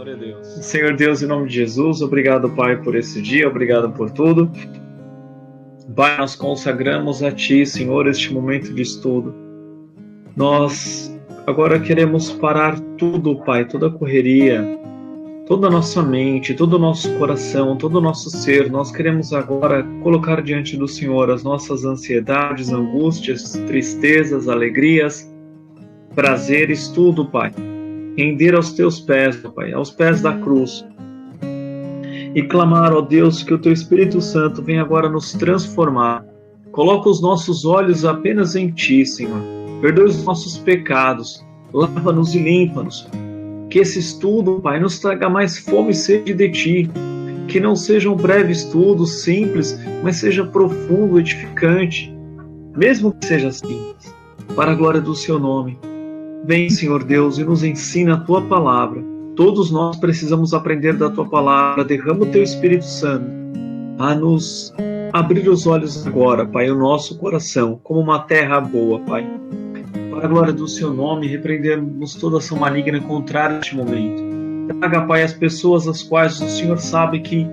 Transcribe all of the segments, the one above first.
Glória a Deus. Senhor Deus, em nome de Jesus, obrigado, Pai, por esse dia, obrigado por tudo. Pai, nós consagramos a Ti, Senhor, este momento de estudo. Nós agora queremos parar tudo, Pai, toda a correria, toda a nossa mente, todo o nosso coração, todo o nosso ser. Nós queremos agora colocar diante do Senhor as nossas ansiedades, angústias, tristezas, alegrias, prazeres, tudo, Pai. Render aos Teus pés, Pai, aos pés da cruz. E clamar, ó Deus, que o Teu Espírito Santo venha agora nos transformar. Coloca os nossos olhos apenas em Ti, Senhor. Perdoa os nossos pecados. Lava-nos e limpa-nos. Que esse estudo, Pai, nos traga mais fome e sede de Ti. Que não seja um breve estudo, simples, mas seja profundo, edificante. Mesmo que seja simples, para a glória do Seu nome. Vem, Senhor Deus, e nos ensina a Tua palavra. Todos nós precisamos aprender da Tua palavra. Derrama o Teu Espírito Santo a nos abrir os olhos agora, Pai, o nosso coração, como uma terra boa, Pai. Para a glória do Seu nome, repreendemos toda ação maligna contrária neste momento. Traga, Pai, as pessoas as quais o Senhor sabe que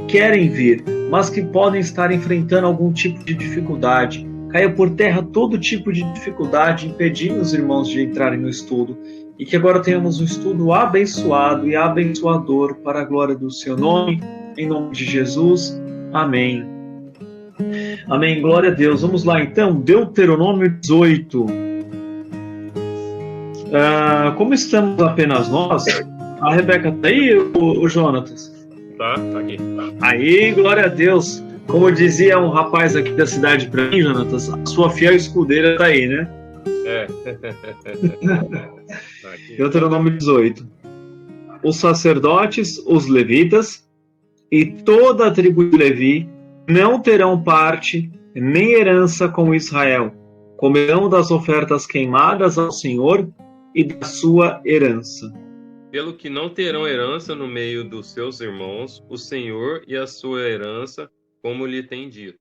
querem vir, mas que podem estar enfrentando algum tipo de dificuldade. Caia por terra todo tipo de dificuldade, impedindo os irmãos de entrarem no estudo. E que agora tenhamos um estudo abençoado e abençoador para a glória do Seu nome. Em nome de Jesus. Amém. Amém. Glória a Deus. Vamos lá então. Deuteronômio 18. Como estamos apenas nós, a Rebeca está aí, o Jonatas? Tá aqui. Aí, glória a Deus. Como dizia um rapaz aqui da cidade para mim, Jonatas, a sua fiel escudeira está aí, né? É. Deuteronômio 18. Os sacerdotes, os levitas e toda a tribo de Levi não terão parte nem herança com Israel. Comerão das ofertas queimadas ao Senhor e da sua herança. Pelo que não terão herança no meio dos seus irmãos, o Senhor e a sua herança, como lhe tem dito.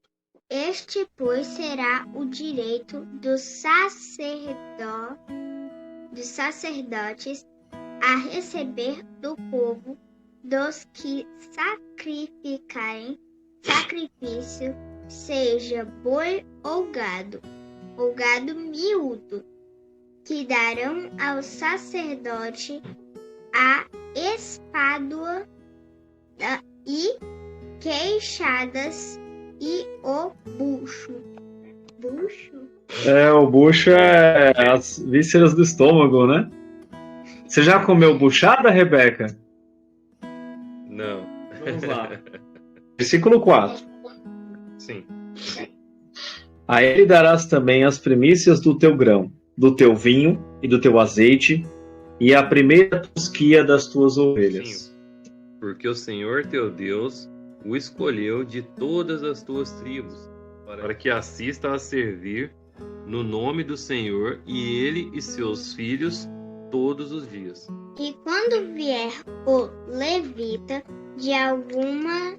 Este, pois, será o direito dos sacerdotes a receber do povo dos que sacrificarem sacrifício, seja boi ou gado miúdo, que darão ao sacerdote a espádua e queixadas e o bucho. Bucho? O bucho é as vísceras do estômago, né? Você já comeu buchada, Rebeca? Não. Vamos lá. Versículo 4. Sim. A ele darás também as primícias do teu grão, do teu vinho e do teu azeite, e a primeira tosquia das tuas ovelhas. Sim. Porque o Senhor teu Deus o escolheu de todas as tuas tribos, para que assista a servir no nome do Senhor, e ele e seus filhos todos os dias. E quando vier o levita de alguma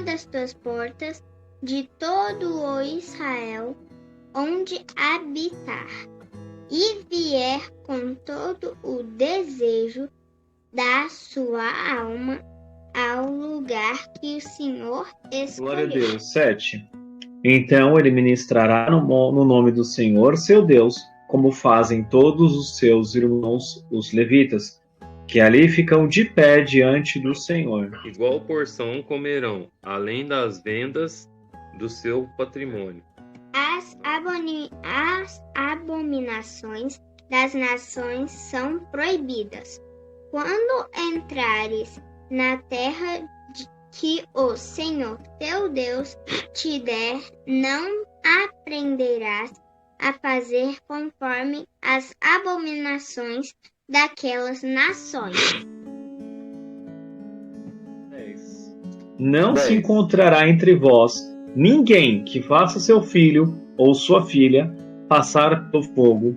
das tuas portas, de todo o Israel, onde habitar, e vier com todo o desejo da sua alma ao lugar que o Senhor escolheu. Glória a Deus. 7. Então ele ministrará no nome do Senhor, seu Deus, como fazem todos os seus irmãos, os levitas, que ali ficam de pé diante do Senhor. Igual porção comerão, além das vendas do seu patrimônio. As abominações das nações são proibidas. Quando entrares na terra que o Senhor teu Deus te der, não aprenderás a fazer conforme as abominações daquelas nações. Não se encontrará entre vós ninguém que faça seu filho ou sua filha passar pelo fogo,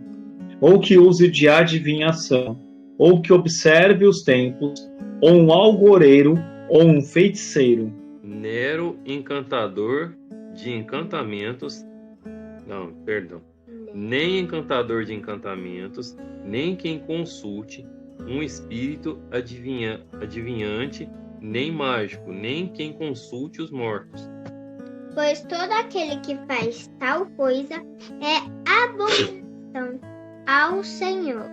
ou que use de adivinhação, ou que observe os tempos, ou um algoreiro, ou um feiticeiro. Nero, encantador de encantamentos. Não, perdão. Nem encantador de encantamentos, nem quem consulte, um espírito adivinhante, nem mágico, nem quem consulte os mortos. Pois todo aquele que faz tal coisa é abominação ao Senhor.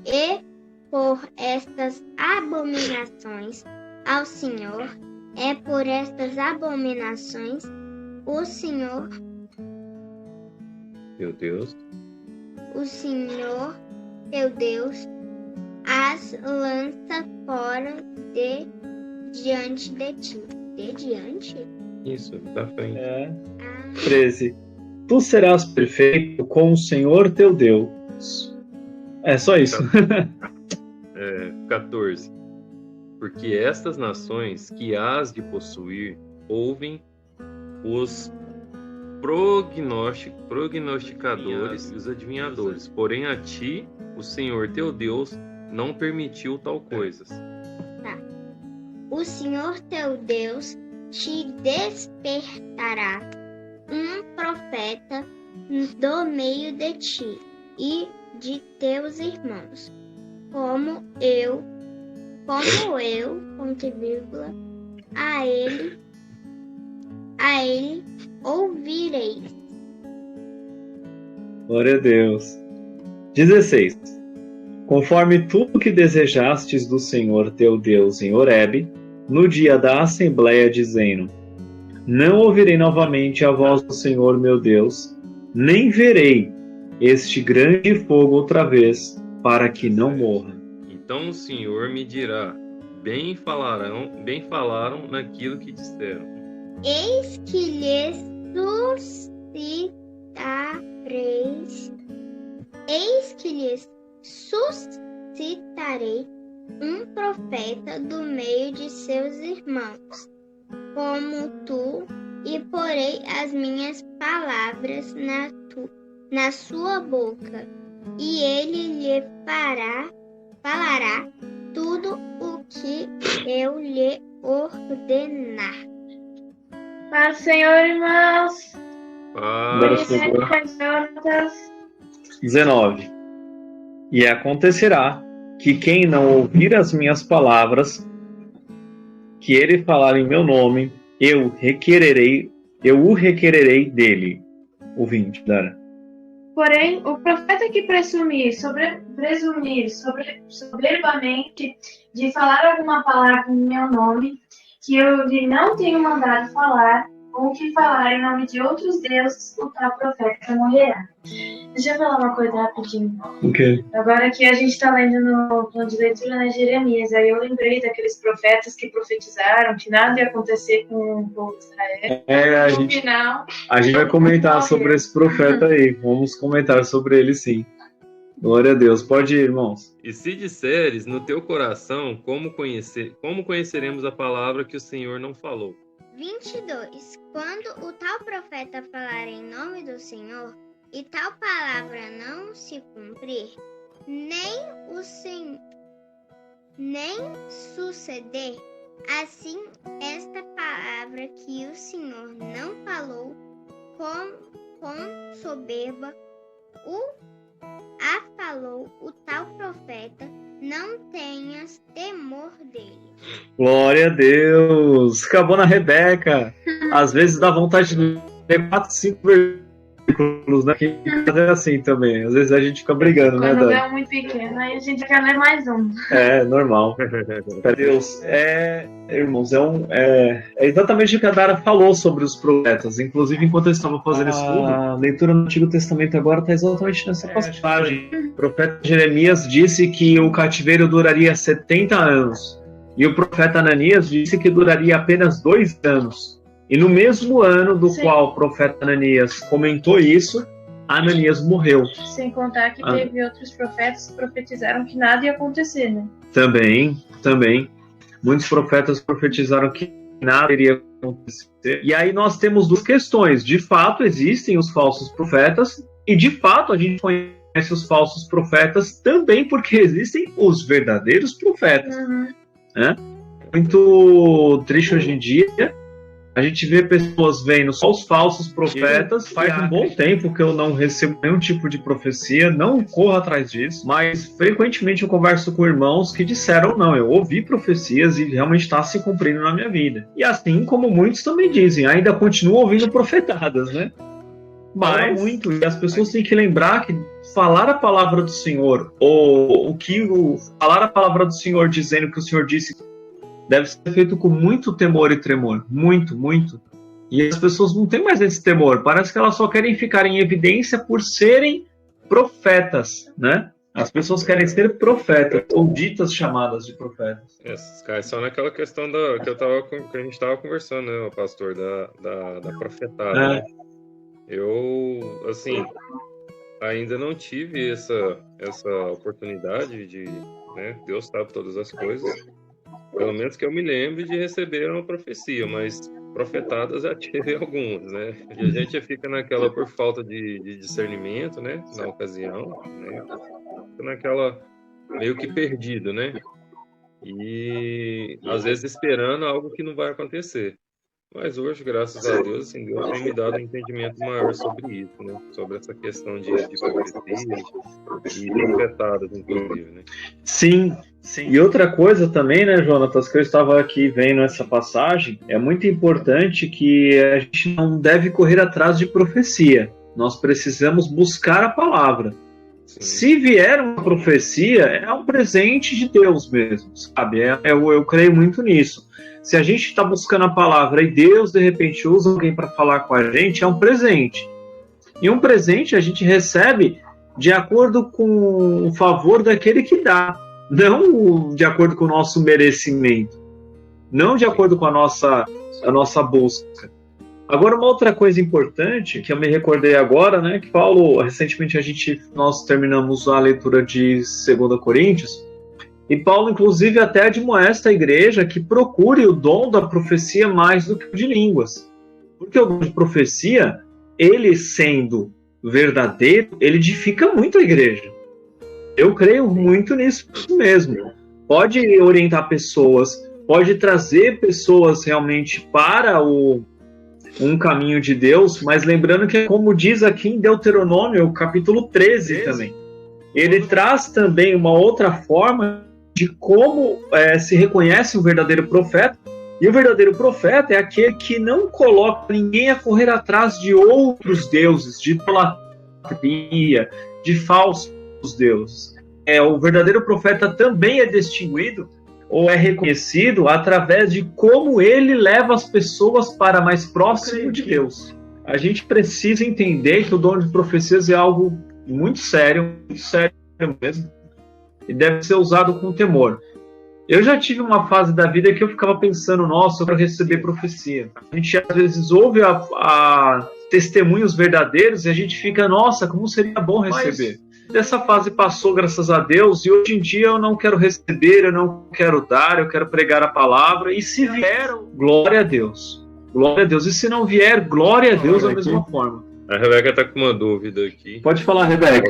E por estas abominações ao Senhor, por estas abominações, o Senhor teu Deus, as lança fora diante de ti. De diante? Isso, da frente. 13. Tu serás perfeito com o Senhor teu Deus. É só isso. 14. Porque estas nações que hás de possuir ouvem os prognosticadores e os adivinhadores, porém a ti, o Senhor teu Deus, não permitiu tal coisas. O Senhor teu Deus te despertará um profeta do meio de ti e de teus irmãos, como eu, ponto e vírgula, a ele ouvireis. Glória a Deus. 16. Conforme tudo que desejastes do Senhor teu Deus em Horebe, no dia da assembleia, dizendo: não ouvirei novamente a voz do Senhor meu Deus, nem verei este grande fogo outra vez, para que não morra. Então o Senhor me dirá: bem falaram naquilo que disseram. Eis que lhes suscitarei um profeta do meio de seus irmãos, como tu, e porei as minhas palavras na sua boca, e ele lhe falará tudo o que eu lhe ordenar. Paz, Senhor, irmãos. Paz. 19. E acontecerá que quem não ouvir as minhas palavras, que ele falar em meu nome, eu o requererei dele. O 20, Dara. Porém, o profeta que presumir soberbamente de falar alguma palavra em meu nome, que eu lhe não tenho mandado falar, ou que falar em nome de outros deuses, o tal profeta morrerá. Deixa eu falar uma coisa rapidinho. Okay. Agora que a gente está lendo no plano de leitura, né, Jeremias, aí eu lembrei daqueles profetas que profetizaram que nada ia acontecer com o povo de Israel. A gente vai comentar sobre esse profeta aí. Vamos comentar sobre ele, sim. Glória a Deus. Pode ir, irmãos. E se disseres no teu coração, como conheceremos a palavra que o Senhor não falou? 22. Quando o tal profeta falar em nome do Senhor, e tal palavra não se cumprir, nem suceder, assim esta palavra que o Senhor não falou com soberba, falou o tal profeta, não tenhas temor dele. Glória a Deus. Acabou na Rebeca. Às vezes dá vontade de ler 4, 5 versículos, né? Que é assim também. Às vezes a gente fica brigando, né, Dani? Quando é muito pequeno, aí a gente quer ler mais um. É, normal. Deus, irmãos, é exatamente o que a Dara falou sobre os profetas. Inclusive, enquanto eu estava fazendo estudo, a leitura do Antigo Testamento agora está exatamente nessa passagem. O profeta Jeremias disse que o cativeiro duraria 70 anos. E o profeta Ananias disse que duraria apenas 2 anos. E no mesmo ano do qual o profeta Ananias comentou isso, Ananias morreu. Sem contar que teve outros profetas que profetizaram que nada ia acontecer, né? Também. Muitos profetas profetizaram que nada iria acontecer. E aí nós temos 2 questões. De fato, existem os falsos profetas. E de fato, a gente conhece os falsos profetas também porque existem os verdadeiros profetas. Uhum. Né? Muito triste hoje em dia A gente vê pessoas vendo só os falsos profetas. Faz um bom tempo que eu não recebo nenhum tipo de profecia, não corro atrás disso, mas frequentemente eu converso com irmãos que disseram, não, eu ouvi profecias e realmente está se cumprindo na minha vida. E assim como muitos também dizem, ainda continuam ouvindo profetadas, né? Mas muito, e as pessoas têm que lembrar que falar a palavra do Senhor, ou falar a palavra do Senhor dizendo que o Senhor disse, deve ser feito com muito temor e tremor. Muito, muito. E as pessoas não têm mais esse temor. Parece que elas só querem ficar em evidência por serem profetas, né? As pessoas querem ser profetas, ou ditas chamadas de profetas. Esses caras são naquela questão que a gente estava conversando, né, pastor, da profetada, né? Eu, assim, ainda não tive essa oportunidade de, né, Deus sabe todas as coisas, pelo menos que eu me lembre de receber uma profecia, mas profetadas já tive algumas, né? E a gente fica naquela por falta de discernimento, né, na ocasião, né? Fica naquela meio que perdido, né? E às vezes esperando algo que não vai acontecer. Mas hoje, graças a Deus, assim, Deus tem me dado um entendimento maior sobre isso, né? Sobre essa questão de profecia e profetadas, inclusive, né? Sim, sim. E outra coisa também, né, Jonatas, que eu estava aqui vendo essa passagem, é muito importante que a gente não deve correr atrás de profecia. Nós precisamos buscar a palavra. Sim. Se vier uma profecia, é um presente de Deus mesmo, sabe? Eu creio muito nisso. Se a gente está buscando a palavra e Deus, de repente, usa alguém para falar com a gente, é um presente. E um presente a gente recebe de acordo com o favor daquele que dá, não de acordo com o nosso merecimento, não de acordo com a nossa busca. Agora, uma outra coisa importante, que eu me recordei agora, né, que Paulo, recentemente nós terminamos a leitura de 2 Coríntios, e Paulo, inclusive, até admoesta a igreja que procure o dom da profecia mais do que o de línguas. Porque o dom de profecia, ele sendo verdadeiro, ele edifica muito a igreja. Eu creio muito nisso mesmo. Pode orientar pessoas, pode trazer pessoas realmente para um caminho de Deus, mas lembrando que, como diz aqui em Deuteronômio, capítulo 13 também, ele traz também uma outra forma de como se reconhece um verdadeiro profeta. E o verdadeiro profeta é aquele que não coloca ninguém a correr atrás de outros deuses, de idolatria, de falsos deuses. O verdadeiro profeta também é distinguido ou é reconhecido através de como ele leva as pessoas para mais próximo de Deus. A gente precisa entender que o dom de profecias é algo muito sério mesmo, e deve ser usado com temor. Eu já tive uma fase da vida que eu ficava pensando, nossa, eu quero receber profecia. A gente às vezes ouve a testemunhos verdadeiros e a gente fica, nossa, como seria bom receber. Mas essa fase passou, graças a Deus, e hoje em dia eu não quero receber, eu não quero dar, eu quero pregar a palavra, e se vier, glória a Deus. Glória a Deus. E se não vier, glória a Deus da mesma forma. A Rebeca está com uma dúvida aqui. Pode falar, Rebeca.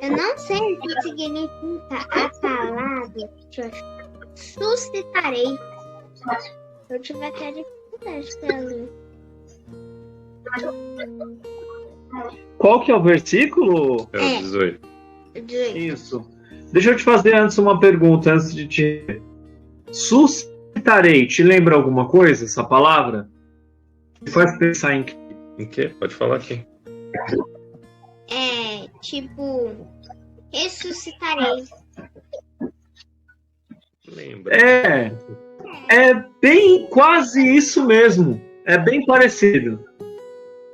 Eu não sei o que significa a palavra suscitarei. Eu tive até dificuldade de ali. Qual que é o versículo? É o 18. Isso. Deixa eu te fazer antes uma pergunta, antes de te... Suscitarei, te lembra alguma coisa, essa palavra? Você faz pensar em quê? Em quê? Pode falar aqui. Tipo, ressuscitarei. Lembra. É bem quase isso mesmo. É bem parecido.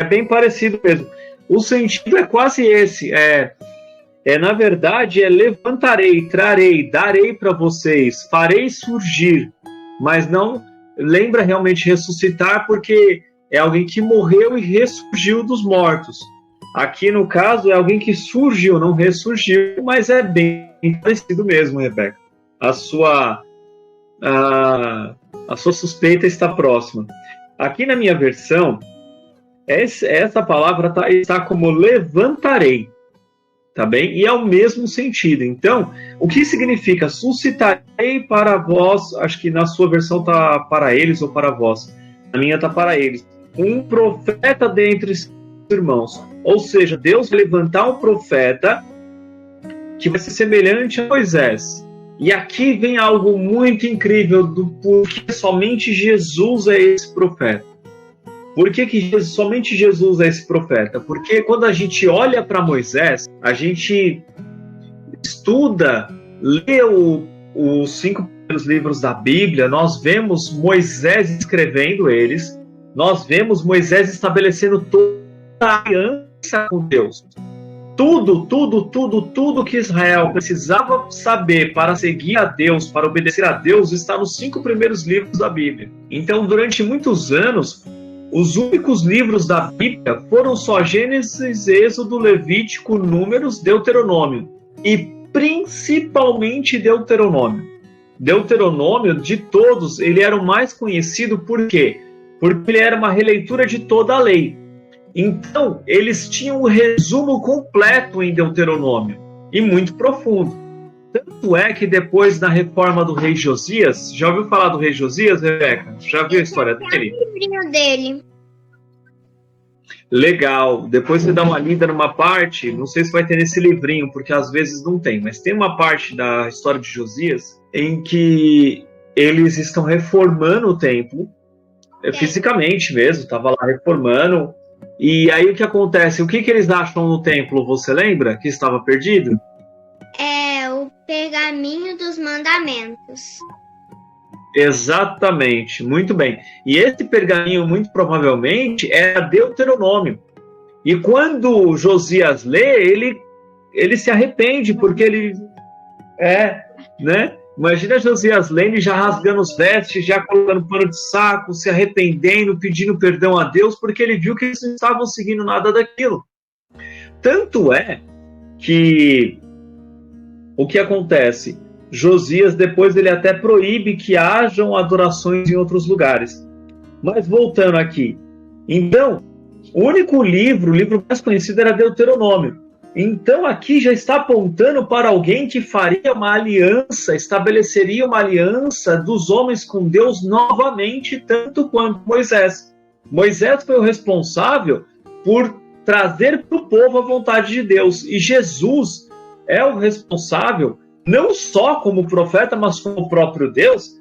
É bem parecido mesmo. O sentido é quase esse. Na verdade, levantarei, trarei, darei para vocês, farei surgir. Mas não lembra realmente ressuscitar, porque é alguém que morreu e ressurgiu dos mortos. Aqui, no caso, é alguém que surgiu, não ressurgiu, mas é bem parecido mesmo, Rebeca. A sua suspeita está próxima. Aqui na minha versão, essa palavra está como levantarei. tá bem? E é o mesmo sentido. Então, o que significa suscitarei para vós, acho que na sua versão tá para eles ou para vós, na minha tá para eles, um profeta dentre seus irmãos. Ou seja, Deus vai levantar um profeta que vai ser semelhante a Moisés. E aqui vem algo muito incrível do porquê somente Jesus é esse profeta. Por que somente Jesus é esse profeta? Porque quando a gente olha para Moisés, a gente estuda, lê os 5 primeiros livros da Bíblia, nós vemos Moisés escrevendo eles, nós vemos Moisés estabelecendo toda a aliança com Deus. Tudo que Israel precisava saber para seguir a Deus, para obedecer a Deus, está nos 5 primeiros livros da Bíblia. Então, durante muitos anos, os únicos livros da Bíblia foram só Gênesis, Êxodo, Levítico, Números, Deuteronômio. E principalmente Deuteronômio. Deuteronômio, de todos, ele era o mais conhecido por quê? Porque ele era uma releitura de toda a lei. Então, eles tinham um resumo completo em Deuteronômio, e muito profundo. Tanto é que depois da reforma do rei Josias, já ouviu falar do rei Josias, Rebeca? Já viu a história dele? O livrinho dele. Legal. Depois você dá uma lida numa parte, não sei se vai ter nesse livrinho, porque às vezes não tem, mas tem uma parte da história de Josias em que eles estão reformando o templo, fisicamente mesmo, estava lá reformando. E aí o que acontece? O que eles acham no templo, você lembra? Que estava perdido? É o pergaminho dos mandamentos. Exatamente, muito bem. E esse pergaminho, muito provavelmente, era Deuteronômio. E quando Josias lê, ele se arrepende, porque ele... né? Imagina Josias lendo e já rasgando os vestes, já colocando pano de saco, se arrependendo, pedindo perdão a Deus, porque ele viu que eles não estavam seguindo nada daquilo. Tanto é que o que acontece? Josias, depois, ele até proíbe que hajam adorações em outros lugares. Mas voltando aqui. Então, o único livro, o livro mais conhecido era Deuteronômio. Então aqui já está apontando para alguém que faria uma aliança, estabeleceria uma aliança dos homens com Deus novamente, tanto quanto Moisés. Moisés foi o responsável por trazer para o povo a vontade de Deus. E Jesus é o responsável, não só como profeta, mas como o próprio Deus,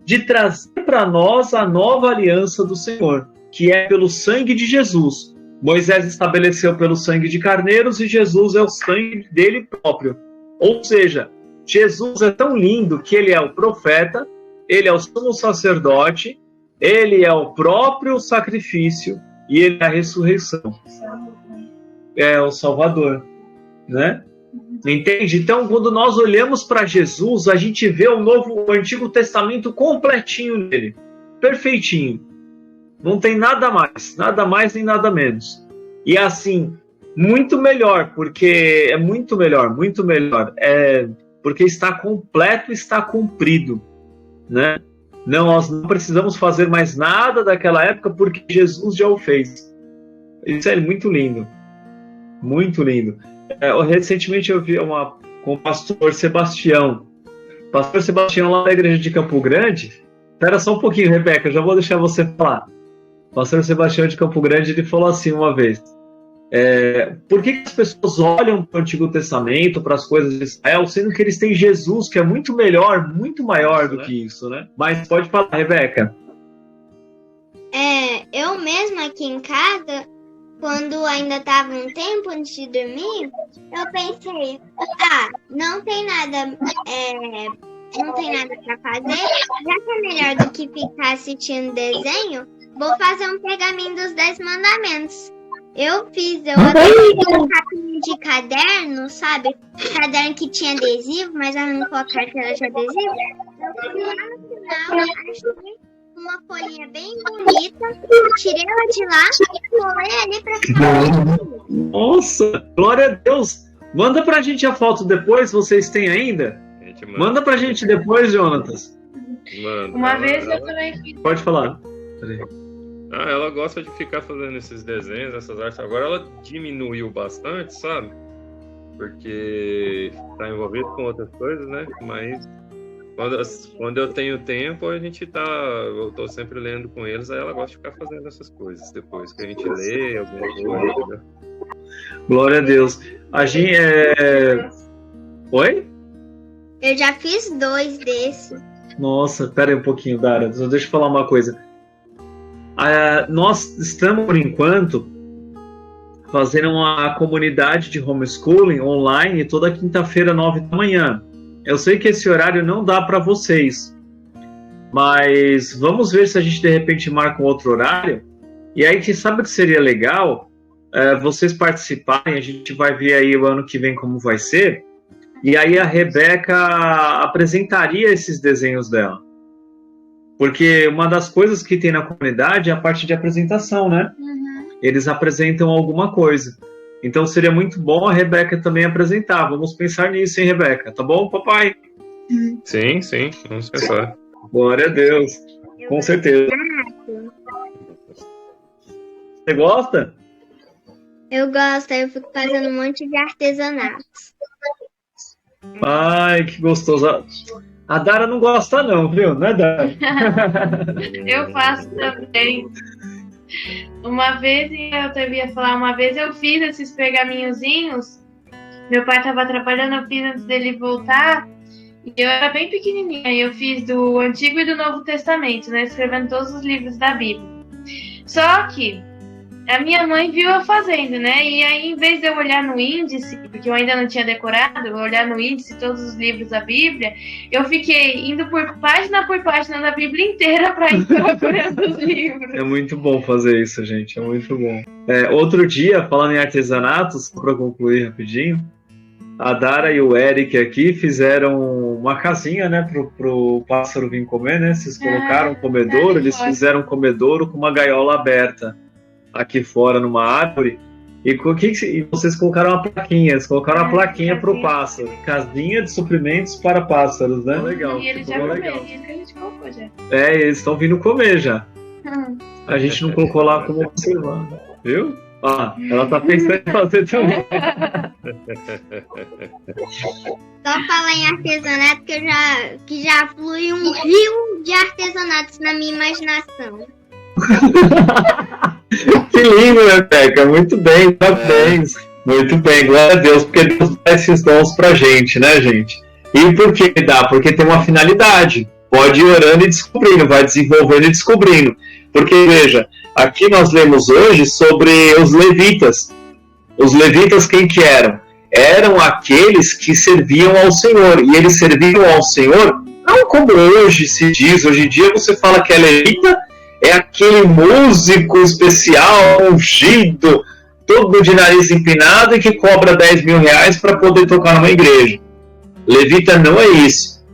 de trazer para nós a nova aliança do Senhor, que é pelo sangue de Jesus. Moisés estabeleceu pelo sangue de carneiros e Jesus é o sangue dele próprio. Ou seja, Jesus é tão lindo que ele é o profeta, ele é o sumo sacerdote, ele é o próprio sacrifício e ele é a ressurreição. É o Salvador, né? Entende? Então, quando nós olhamos para Jesus, a gente vê o Antigo Testamento completinho nele, perfeitinho. Não tem nada mais nem nada menos. E assim, muito melhor, porque é muito melhor, porque está completo, está cumprido, né? Não, nós não precisamos fazer mais nada daquela época, porque Jesus já o fez. Isso é muito lindo, muito lindo. Recentemente eu vi com o pastor Sebastião. Pastor Sebastião lá da igreja de Campo Grande. Espera só um pouquinho, Rebeca, eu já vou deixar você falar. O pastor Sebastião de Campo Grande, ele falou assim uma vez: por que as pessoas olham para o Antigo Testamento, para as coisas de Israel, sendo que eles têm Jesus, que é muito melhor, muito maior do que isso, né? Mas pode falar, Rebeca. Eu mesma aqui em casa, quando ainda estava um tempo antes de dormir, eu pensei, não tem nada para fazer, já que é melhor do que ficar assistindo desenho, vou fazer um pergaminho dos 10 mandamentos. Eu adorei um capinho de caderno, sabe? Caderno que tinha adesivo, mas arrancou a carteira de adesivo. Eu fui lá no final, achei uma folhinha bem bonita, tirei ela de lá e colei ali pra ficar. Nossa, glória a Deus! Manda pra gente a foto depois, vocês têm ainda? Manda pra gente depois, Jonatas. Uma vez eu também fiz. Pode falar. Ela gosta de ficar fazendo esses desenhos, essas artes. Agora ela diminuiu bastante, sabe? porque tá envolvido com outras coisas, né? Mas quando eu tenho tempo, eu tô sempre lendo com eles, aí ela gosta de ficar fazendo essas coisas depois que a gente lê alguma coisa, né? Glória a Deus. A gente Oi? Eu já fiz 2 desses. Nossa, pera aí um pouquinho, Dara. Só deixa eu falar uma coisa. Nós estamos, por enquanto, fazendo uma comunidade de homeschooling online toda quinta-feira, 9 da manhã. Eu sei que esse horário não dá para vocês, mas vamos ver se a gente de repente marca um outro horário. E aí, sabe o que seria legal? Vocês participarem, a gente vai ver aí o ano que vem como vai ser. E aí a Rebeca apresentaria esses desenhos dela. Porque uma das coisas que tem na comunidade é a parte de apresentação, né? Uhum. Eles apresentam alguma coisa. Então seria muito bom a Rebeca também apresentar. Vamos pensar nisso, hein, Rebeca? Tá bom, papai? Sim, vamos pensar. Glória a Deus. Com certeza. Você gosta? Eu gosto, aí eu fico fazendo um monte de artesanatos. Ai, que gostoso. A Dara não gosta não, viu? Não é, Dara? Eu faço também. Uma vez eu fiz esses pergaminhozinhos. Meu pai estava trabalhando, eu fiz antes dele voltar. E eu era bem pequenininha. E eu fiz do Antigo e do Novo Testamento, né? Escrevendo todos os livros da Bíblia. Só que a minha mãe viu eu fazendo, né? E aí, em vez de eu olhar no índice, porque eu ainda não tinha decorado, eu olhar no índice todos os livros da Bíblia, eu fiquei indo por página da Bíblia inteira para ir procurando os livros. É muito bom fazer isso, gente. É muito bom. Outro dia, falando em artesanatos, para concluir rapidinho, a Dara e o Eric aqui fizeram uma casinha, né, pro pássaro vir comer, né? Vocês colocaram um comedouro, eles fizeram um comedouro com uma gaiola aberta aqui fora numa árvore, e vocês colocaram uma plaquinha, eles colocaram uma plaquinha pro pássaro, casinha de suprimentos para pássaros, né? Legal. E eles já comeram, isso que a gente colocou já. Eles estão vindo comer já. A gente não colocou lá como observar, viu? Ela tá pensando em fazer também. Só falar em artesanato que já flui um rio de artesanatos na minha imaginação. Que lindo, Rebeca. Muito bem, parabéns. Muito bem, glória a Deus, porque Deus dá esses dons pra gente, né, gente? E por que dá? Porque tem uma finalidade. Pode ir orando e descobrindo, vai desenvolvendo e descobrindo. Porque, veja, aqui nós lemos hoje sobre os levitas. Os levitas quem que eram? Eram aqueles que serviam ao Senhor. E eles serviam ao Senhor não como hoje se diz. Hoje em dia você fala que é levita, é aquele músico especial, ungido, todo de nariz empinado e que cobra 10 mil reais para poder tocar numa igreja. Levita não é isso.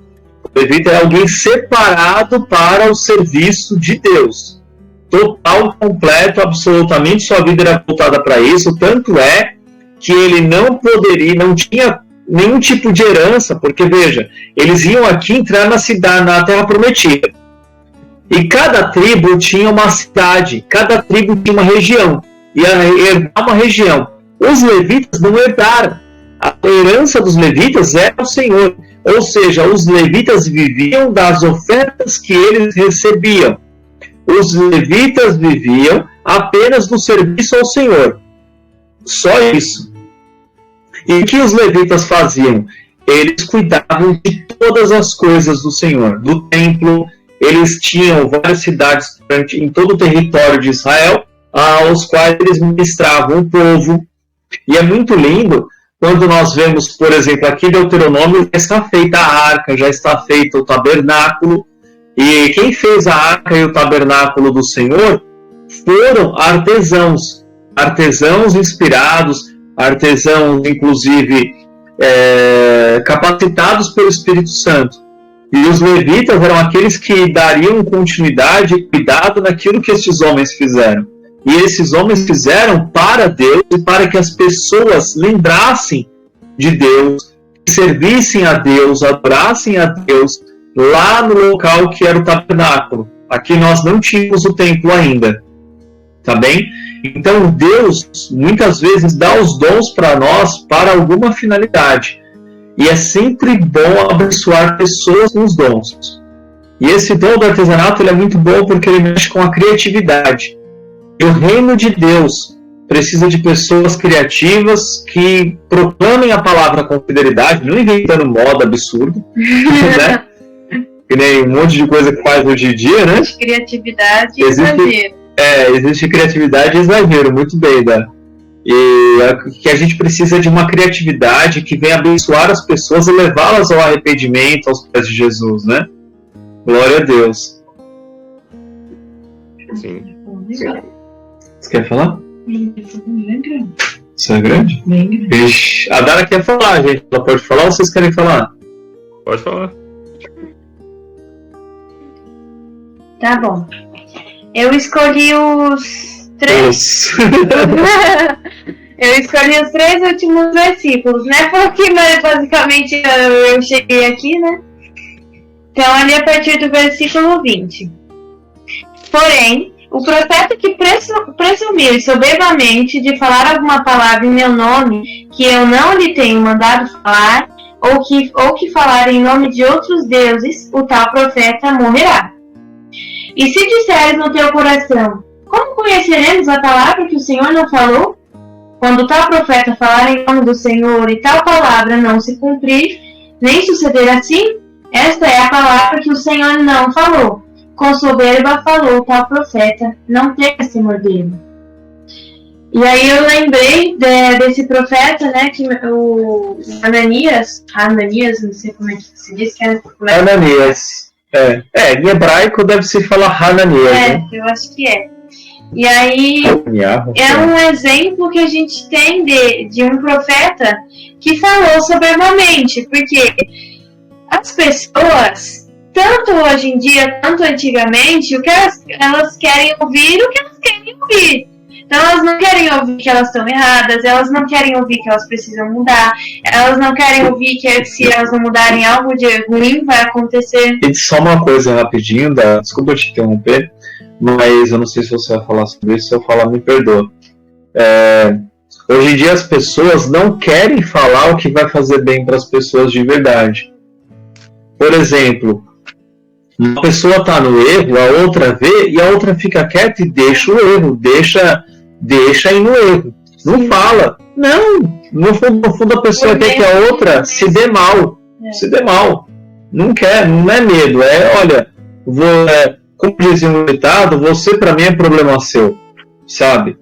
Levita é alguém separado para o serviço de Deus. Total, completo, absolutamente, sua vida era voltada para isso. Tanto é que ele não tinha nenhum tipo de herança, porque veja, eles iam aqui entrar na cidade, na Terra Prometida. E cada tribo tinha uma cidade, cada tribo tinha uma região, ia herdar uma região. Os levitas não herdaram. A herança dos levitas era o Senhor. Ou seja, os levitas viviam das ofertas que eles recebiam. Os levitas viviam apenas do serviço ao Senhor. Só isso. E o que os levitas faziam? Eles cuidavam de todas as coisas do Senhor, do templo. Eles tinham várias cidades em todo o território de Israel, aos quais eles ministravam o povo. E é muito lindo quando nós vemos, por exemplo, aqui em Deuteronômio, já está feita a arca, já está feito o tabernáculo. E quem fez a arca e o tabernáculo do Senhor foram artesãos. Artesãos inspirados, artesãos, inclusive, capacitados pelo Espírito Santo. E os levitas eram aqueles que dariam continuidade e cuidado naquilo que esses homens fizeram. E esses homens fizeram para Deus e para que as pessoas lembrassem de Deus, servissem a Deus, adorassem a Deus lá no local que era o tabernáculo. Aqui nós não tínhamos o templo ainda, tá bem? Então Deus muitas vezes dá os dons para nós para alguma finalidade. E é sempre bom abençoar pessoas com os dons. E esse dom do artesanato ele é muito bom porque ele mexe com a criatividade. E o reino de Deus precisa de pessoas criativas que proclamem a palavra com fidelidade, não inventando moda absurda, né? Que nem um monte de coisa que faz hoje em dia, né? Criatividade e exagero. Existe criatividade e exagero, muito bem, Dan. E que a gente precisa de uma criatividade que venha abençoar as pessoas e levá-las ao arrependimento, aos pés de Jesus, né? Glória a Deus. Sim. Você quer falar? Isso é grande? Ixi, a Dara quer falar, gente. Ela pode falar ou vocês querem falar? Pode falar. Tá bom. Eu escolhi os 3. Eu escolhi os 3 últimos versículos, né? Porque basicamente eu cheguei aqui, né? Então, ali a partir do versículo 20. Porém, o profeta que presumir soberbamente de falar alguma palavra em meu nome que eu não lhe tenho mandado falar, ou que falar em nome de outros deuses, o tal profeta morrerá. E se disseres no teu coração, como conheceremos a palavra que o Senhor não falou? Quando tal profeta falar em nome do Senhor e tal palavra não se cumprir, nem suceder assim, esta é a palavra que o Senhor não falou. Com soberba falou tal profeta, não tenha temor dele. E aí eu lembrei desse profeta, né, que o Ananias, não sei como é que se diz, que é... Ananias. Em hebraico deve se falar Hananias, né? Eu acho que é. E aí é um exemplo que a gente tem de um profeta que falou soberbamente, porque as pessoas, tanto hoje em dia, tanto antigamente, o que elas querem ouvir, o que elas querem ouvir. Então elas não querem ouvir que elas estão erradas, elas não querem ouvir que elas precisam mudar, elas não querem ouvir que se elas não mudarem algo de ruim vai acontecer. E só uma coisa rapidinho, desculpa te interromper, mas eu não sei se você vai falar sobre isso, se eu falar me perdoa. Hoje em dia as pessoas não querem falar o que vai fazer bem para as pessoas de verdade. Por exemplo, uma pessoa está no erro, a outra vê e a outra fica quieta e deixa o erro, deixa ir no erro. Não fala. Não, no fundo a pessoa quer que a outra se dê mal. Se dê mal. Não quer, não é medo. Olha, como dizia um ditado, você para mim é problema seu. Sabe?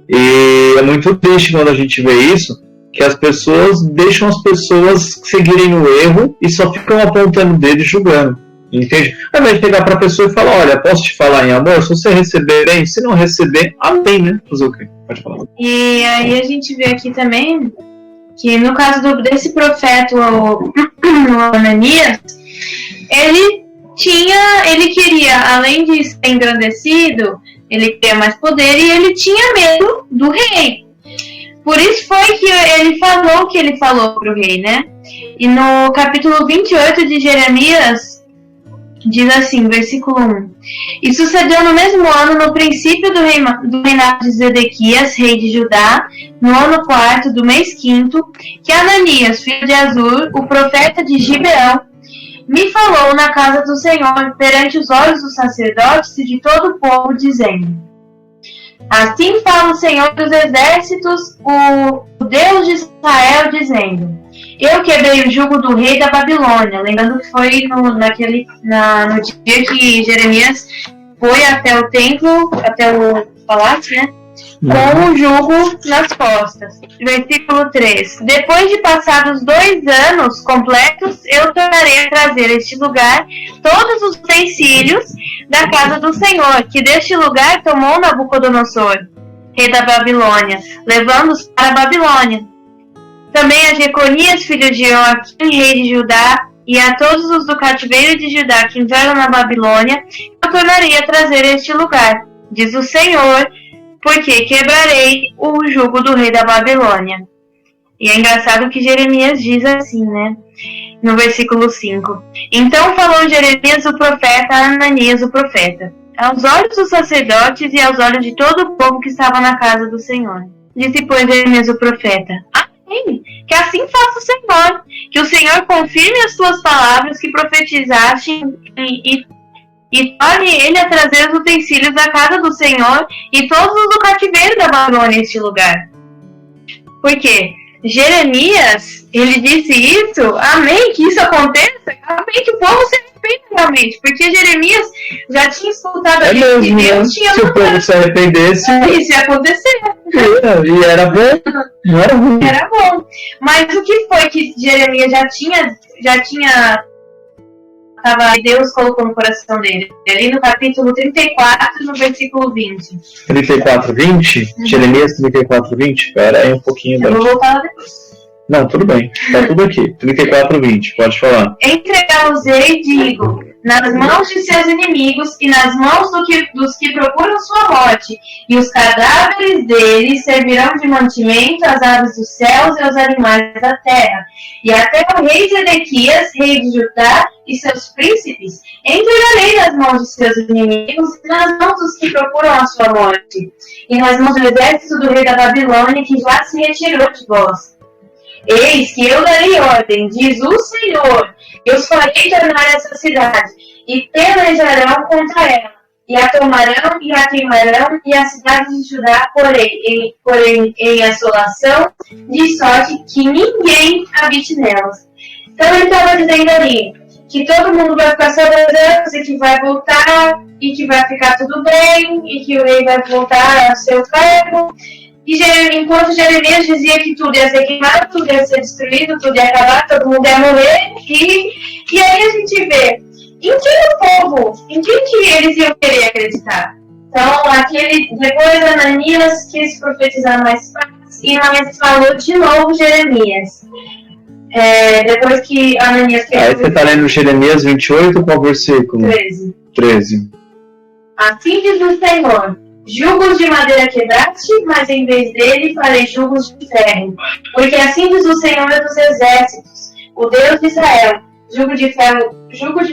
E é muito triste quando a gente vê isso, que as pessoas deixam as pessoas seguirem no erro e só ficam apontando o dedo e julgando. Entende? Ao invés de chegar para a pessoa e falar, olha, posso te falar em amor? Se você receber bem, se não receber, amém, né? Fazer o quê? Pode falar. E aí a gente vê aqui também que no caso desse profeta, o Ananias, ele queria, além de ser engrandecido, ele queria mais poder e ele tinha medo do rei. Por isso foi que ele falou o que ele falou para o rei, né? E no capítulo 28 de Jeremias, diz assim, versículo 1. E sucedeu no mesmo ano, no princípio do reinado de Zedequias, rei de Judá, no ano 4 do mês 5º, que Ananias, filho de Azur, o profeta de Gibeão, me falou na casa do Senhor, perante os olhos dos sacerdotes e de todo o povo, dizendo: Assim fala o Senhor dos exércitos, o Deus de Israel, dizendo: Eu quebrei o jugo do rei da Babilônia. Lembrando que foi no dia que Jeremias foi até o templo, até o palácio, né? Com o jugo nas costas. Versículo 3. Depois de passados 2 anos completos, eu tornarei a trazer a este lugar todos os utensílios da casa do Senhor, que deste lugar tomou Nabucodonosor, rei da Babilônia, levando-os para a Babilônia. Também a Jeconias, filho de Joaquim, rei de Judá, e a todos os do cativeiro de Judá que entraram na Babilônia, eu tornarei a trazer a este lugar, diz o Senhor, porque quebrarei o jugo do rei da Babilônia. E é engraçado que Jeremias diz assim, né? No versículo 5. Então falou Jeremias o profeta a Ananias o profeta: aos olhos dos sacerdotes e aos olhos de todo o povo que estava na casa do Senhor. Disse, pois, Jeremias o profeta: Amém. Que assim faça o Senhor, que o Senhor confirme as tuas palavras que profetizaste e torne ele a trazer os utensílios da casa do Senhor e todos os do cativeiro da Babilônia neste lugar. Por quê? Jeremias, ele disse isso, amém, que isso aconteça, amém, que o povo se arrependa realmente, porque Jeremias já tinha escutado a Deus que Deus tinha se o povo se arrependesse, isso ia acontecer. E era bom, não era ruim. Era bom, mas o que foi que Jeremias já tinha Deus colocou no coração dele? Ali no capítulo 34, no versículo 20. 34, 20? Jeremias 34, 20? Espera aí um pouquinho. Eu vou voltar lá depois. Não, tudo bem. Tá tudo aqui. 34, 20. Pode falar. Entregá-los-ei, digo, nas mãos de seus inimigos e nas mãos dos que procuram sua morte. E os cadáveres deles servirão de mantimento às aves dos céus e aos animais da terra. E até o rei Zedequias, rei de Judá, e seus príncipes, entregarei nas mãos de seus inimigos e nas mãos dos que procuram a sua morte. E nas mãos do exército do rei da Babilônia, que já se retirou de vós. Eis que eu darei ordem, diz o Senhor, e os farei tornar essa cidade, e pelejarão contra ela, e a tomarão e a queimarão, e a cidade de Judá porém em assolação, de sorte que ninguém habite nelas. Então ele estava dizendo ali que todo mundo vai ficar saudável, e que vai voltar, e que vai ficar tudo bem, e que o rei vai voltar ao seu cargo. E enquanto Jeremias dizia que tudo ia ser queimado, tudo ia ser destruído, tudo ia acabar, todo mundo ia morrer. E aí a gente vê em quem que eles iam querer acreditar. Então, depois Ananias quis profetizar mais fácil, e mais falou de novo Jeremias. Depois que Ananias quis. Aí você está lendo Jeremias 28, qual versículo? 13. Assim diz o Senhor: jugos de madeira quebraste, mas em vez dele farei jugos de ferro. Porque assim diz o Senhor dos Exércitos, o Deus de Israel: jugo de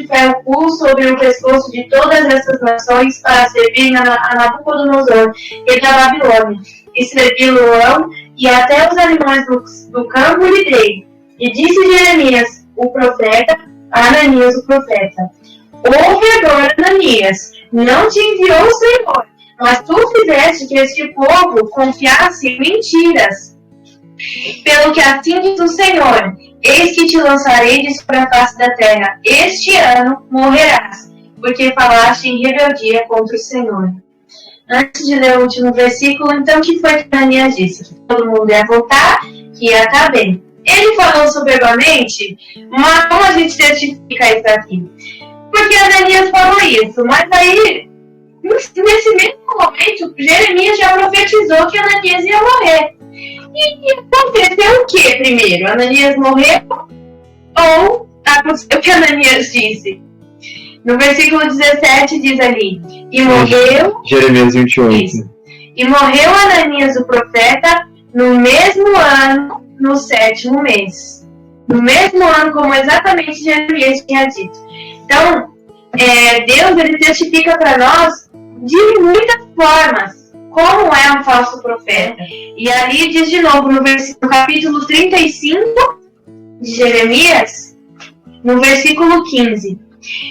ferro pus sobre o pescoço de todas essas nações para servir a Nabucodonosor, rei da Babilônia, e servi-lo-ão, e até os animais do campo lhe dei. E disse Jeremias, o profeta, a Ananias, o profeta: ouve agora, Ananias, não te enviou o Senhor, mas tu fizeste que este povo confiasse em mentiras. Pelo que assim diz o Senhor: eis que te lançarei de sobre a face da terra. Este ano morrerás, porque falaste em rebeldia contra o Senhor. Antes de ler o último versículo, então, o que foi que Ananias disse? Que todo mundo ia voltar, que ia estar bem. Ele falou soberbamente, mas como a gente certifica isso aqui? Porque Ananias falou isso, mas aí, nesse mesmo momento, Jeremias já profetizou que Ananias ia morrer. E aconteceu o que primeiro? Ananias morreu ou aconteceu o que Ananias disse? No versículo 17 diz ali: e morreu. Jeremias 28. Isso. E morreu Ananias o profeta no mesmo ano, no 7º mês. No mesmo ano, como exatamente Jeremias tinha dito. Então, Deus ele testifica para nós de muitas formas como é um falso profeta. E ali diz de novo no capítulo 35 de Jeremias, no versículo 15: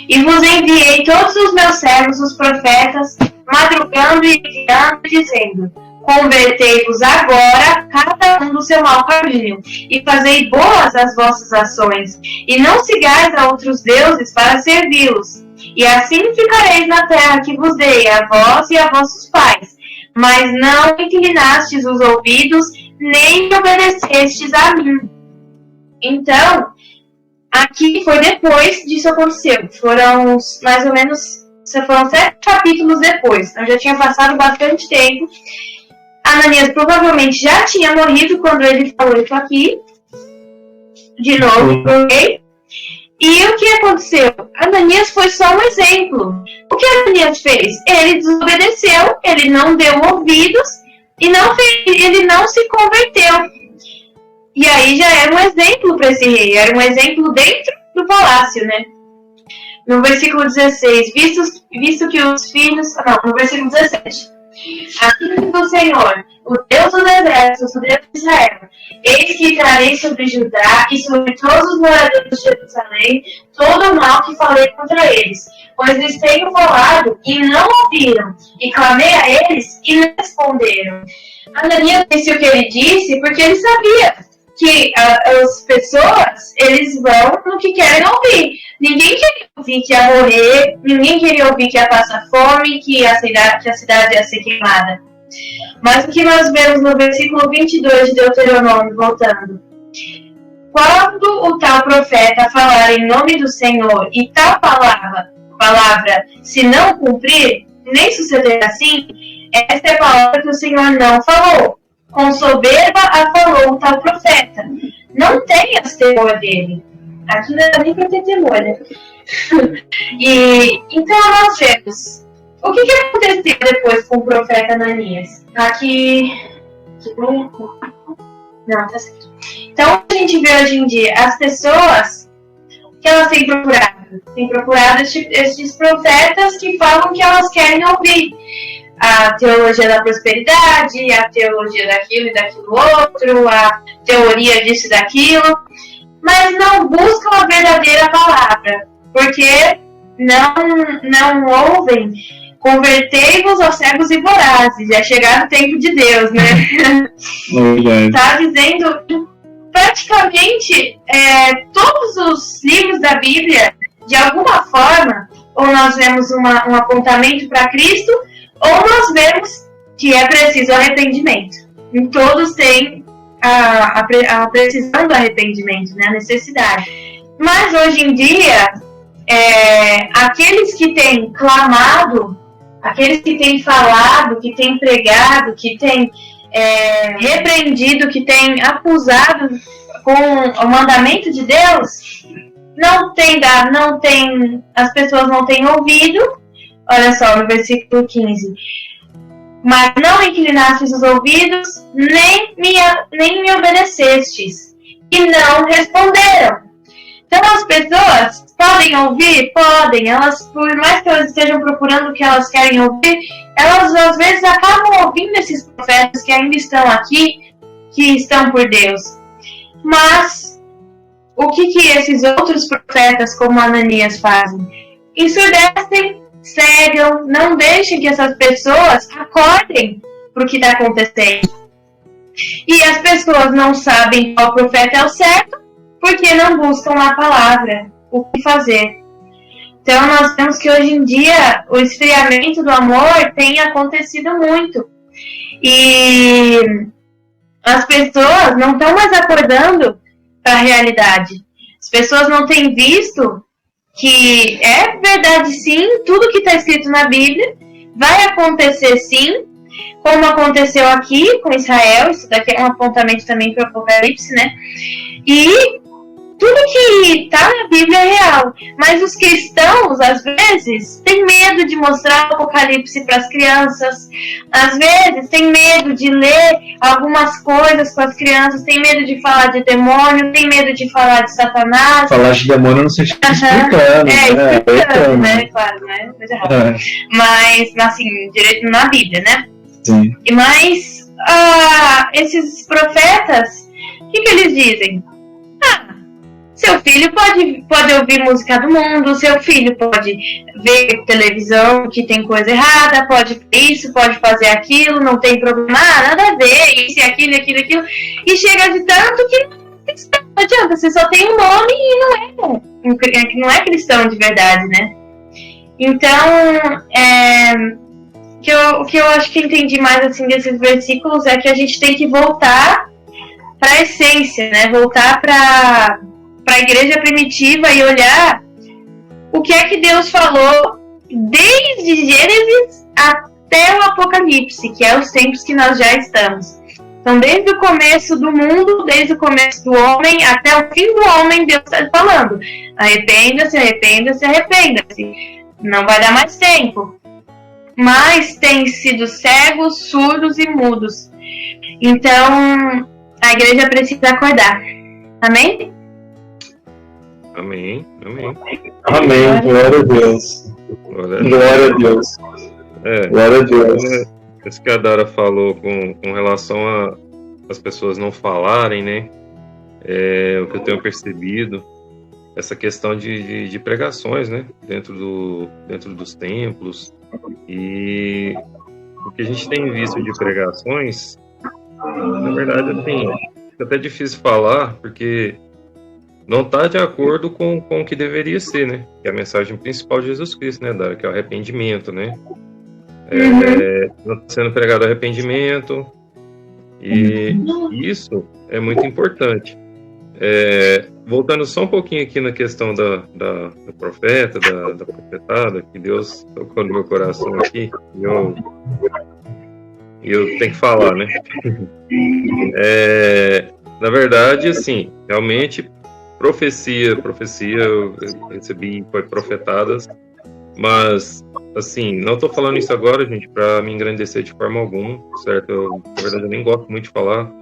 e vos enviei todos os meus servos, os profetas, madrugando e guiando, dizendo: convertei-vos agora, cada um do seu mau caminho, e fazei boas as vossas ações, e não sigais a outros deuses para servi-los. E assim ficareis na terra que vos dei, a vós e a vossos pais. Mas não inclinastes os ouvidos, nem obedecestes a mim. Então, aqui foi depois disso aconteceu. Foram mais ou menos, foram 7 capítulos depois. Então já tinha passado bastante tempo. Ananias provavelmente já tinha morrido quando ele falou isso aqui. De novo, pro rei. E o que aconteceu? Ananias foi só um exemplo. O que Ananias fez? Ele desobedeceu, ele não deu ouvidos e ele não se converteu. E aí já era um exemplo para esse rei, era um exemplo dentro do palácio, né? no versículo 16, visto que os filhos... Não, no versículo 17. Assim diz o Senhor, o Deus dos exércitos, o Deus de Israel, eis que trarei sobre Judá e sobre todos os moradores de Jerusalém todo o mal que falei contra eles, pois lhes tenho falado e não ouviram, e clamei a eles e não responderam. Ananias disse o que ele disse porque ele sabia que as pessoas, eles vão no que querem ouvir. Ninguém queria ouvir que ia morrer, ninguém queria ouvir que ia passar fome, que a cidade ia ser queimada. Mas o que nós vemos no versículo 22 de Deuteronômio, voltando. Quando o tal profeta falar em nome do Senhor e tal palavra se não cumprir, nem suceder assim, esta é a palavra que o Senhor não falou. Com soberba a falou o tal profeta. Não tenhas temor dele. Aqui não é nem para ter temor, né? Então nós vemos. O que aconteceu depois com o profeta Ananias? Aqui. Não, tá certo. Então a gente vê hoje em dia as pessoas que elas têm procurado. Têm procurado esses profetas que falam que elas querem ouvir. A teologia da prosperidade, a teologia daquilo e daquilo outro, a teoria disso e daquilo, mas não buscam a verdadeira palavra, porque não ouvem. Convertei-vos aos cegos e vorazes, é chegado o tempo de Deus, né? Está dizendo praticamente todos os livros da Bíblia, de alguma forma, ou nós vemos um apontamento para Cristo, ou nós vemos que é preciso arrependimento. Em todos tem a precisão do arrependimento, né? A necessidade. Mas hoje em dia, aqueles que têm clamado, aqueles que têm falado, que têm pregado, que têm repreendido, que têm acusado com o mandamento de Deus, as pessoas não têm ouvido. Olha só, no versículo 15. Mas não inclinastes os ouvidos, nem me obedecestes, e não responderam. Então as pessoas podem ouvir? Podem. Elas, por mais que elas estejam procurando o que elas querem ouvir, elas às vezes acabam ouvindo esses profetas que ainda estão aqui, que estão por Deus. Mas o que esses outros profetas, como Ananias, fazem? Ensurdecem, cegam, não deixem que essas pessoas acordem para o que está acontecendo. E as pessoas não sabem qual profeta é o certo, porque não buscam na palavra o que fazer. Então nós vemos que hoje em dia o esfriamento do amor tem acontecido muito. E as pessoas não estão mais acordando para a realidade. As pessoas não têm visto que é verdade sim, tudo que está escrito na Bíblia vai acontecer sim, como aconteceu aqui com Israel. Isso daqui é um apontamento também para o Apocalipse, né? E tudo que está na Bíblia é real, mas os cristãos, às vezes, têm medo de mostrar o Apocalipse para as crianças, às vezes têm medo de ler algumas coisas com as crianças, têm medo de falar de demônio, têm medo de falar de Satanás. Falar de demônio não sei se explicando. Explicando, né? Claro, né? Coisa errada. Mas, assim, direito na Bíblia, né? Sim. Mas, esses profetas, o que eles dizem? Seu filho pode ouvir música do mundo, seu filho pode ver televisão que tem coisa errada, pode isso, pode fazer aquilo, não tem problema, nada a ver, isso, aquilo. E chega de tanto que não adianta, você só tem um nome e não é cristão de verdade, né? Então, o que eu acho que entendi mais assim desses versículos é que a gente tem que voltar para a essência, né? Voltar para a igreja primitiva e olhar o que é que Deus falou desde Gênesis até o Apocalipse, que é os tempos que nós já estamos. Então, desde o começo do mundo, desde o começo do homem, até o fim do homem, Deus está falando: arrependa-se, arrependa-se, arrependa-se. Não vai dar mais tempo. Mas tem sido cegos, surdos e mudos. Então, a igreja precisa acordar. Amém? Amém. Amém. Glória a Deus. Glória a Deus. Glória a Deus. Isso que a Dara falou com relação às pessoas não falarem, né? O que eu tenho percebido, essa questão de pregações, né? Dentro dos templos. E o que a gente tem visto de pregações, na verdade, assim, é até difícil falar, porque não está de acordo com o que deveria ser, né? Que é a mensagem principal de Jesus Cristo, né, Dara? Que é o arrependimento, né? Não está sendo pregado arrependimento, e isso é muito importante. Voltando só um pouquinho aqui na questão do profeta, da profetada, que Deus tocou no meu coração aqui, e eu tenho que falar, né? Na verdade, assim, realmente, profecia eu recebi, foi profetadas, mas, assim, não estou falando isso agora, gente, para me engrandecer de forma alguma, certo? Na verdade, eu nem gosto muito de falar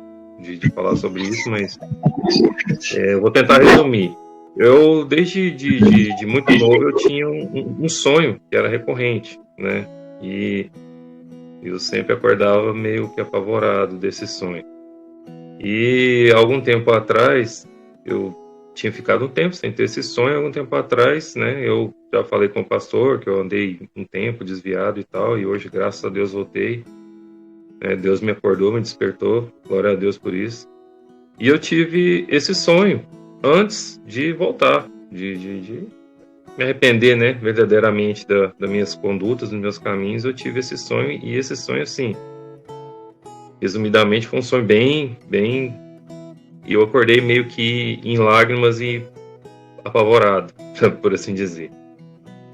sobre isso, mas eu vou tentar resumir. Eu, desde de muito novo, eu tinha um sonho que era recorrente, né? E eu sempre acordava meio que apavorado desse sonho. E algum tempo atrás, eu tinha ficado um tempo sem ter esse sonho. Algum tempo atrás, né? Eu já falei com o pastor que eu andei um tempo desviado e tal, e hoje, graças a Deus, voltei. Deus me acordou, me despertou, glória a Deus por isso. E eu tive esse sonho antes de voltar, de me arrepender, né, verdadeiramente das minhas condutas, dos meus caminhos. Eu tive esse sonho, e esse sonho, assim, resumidamente, foi um sonho bem... E eu acordei meio que em lágrimas e apavorado, por assim dizer.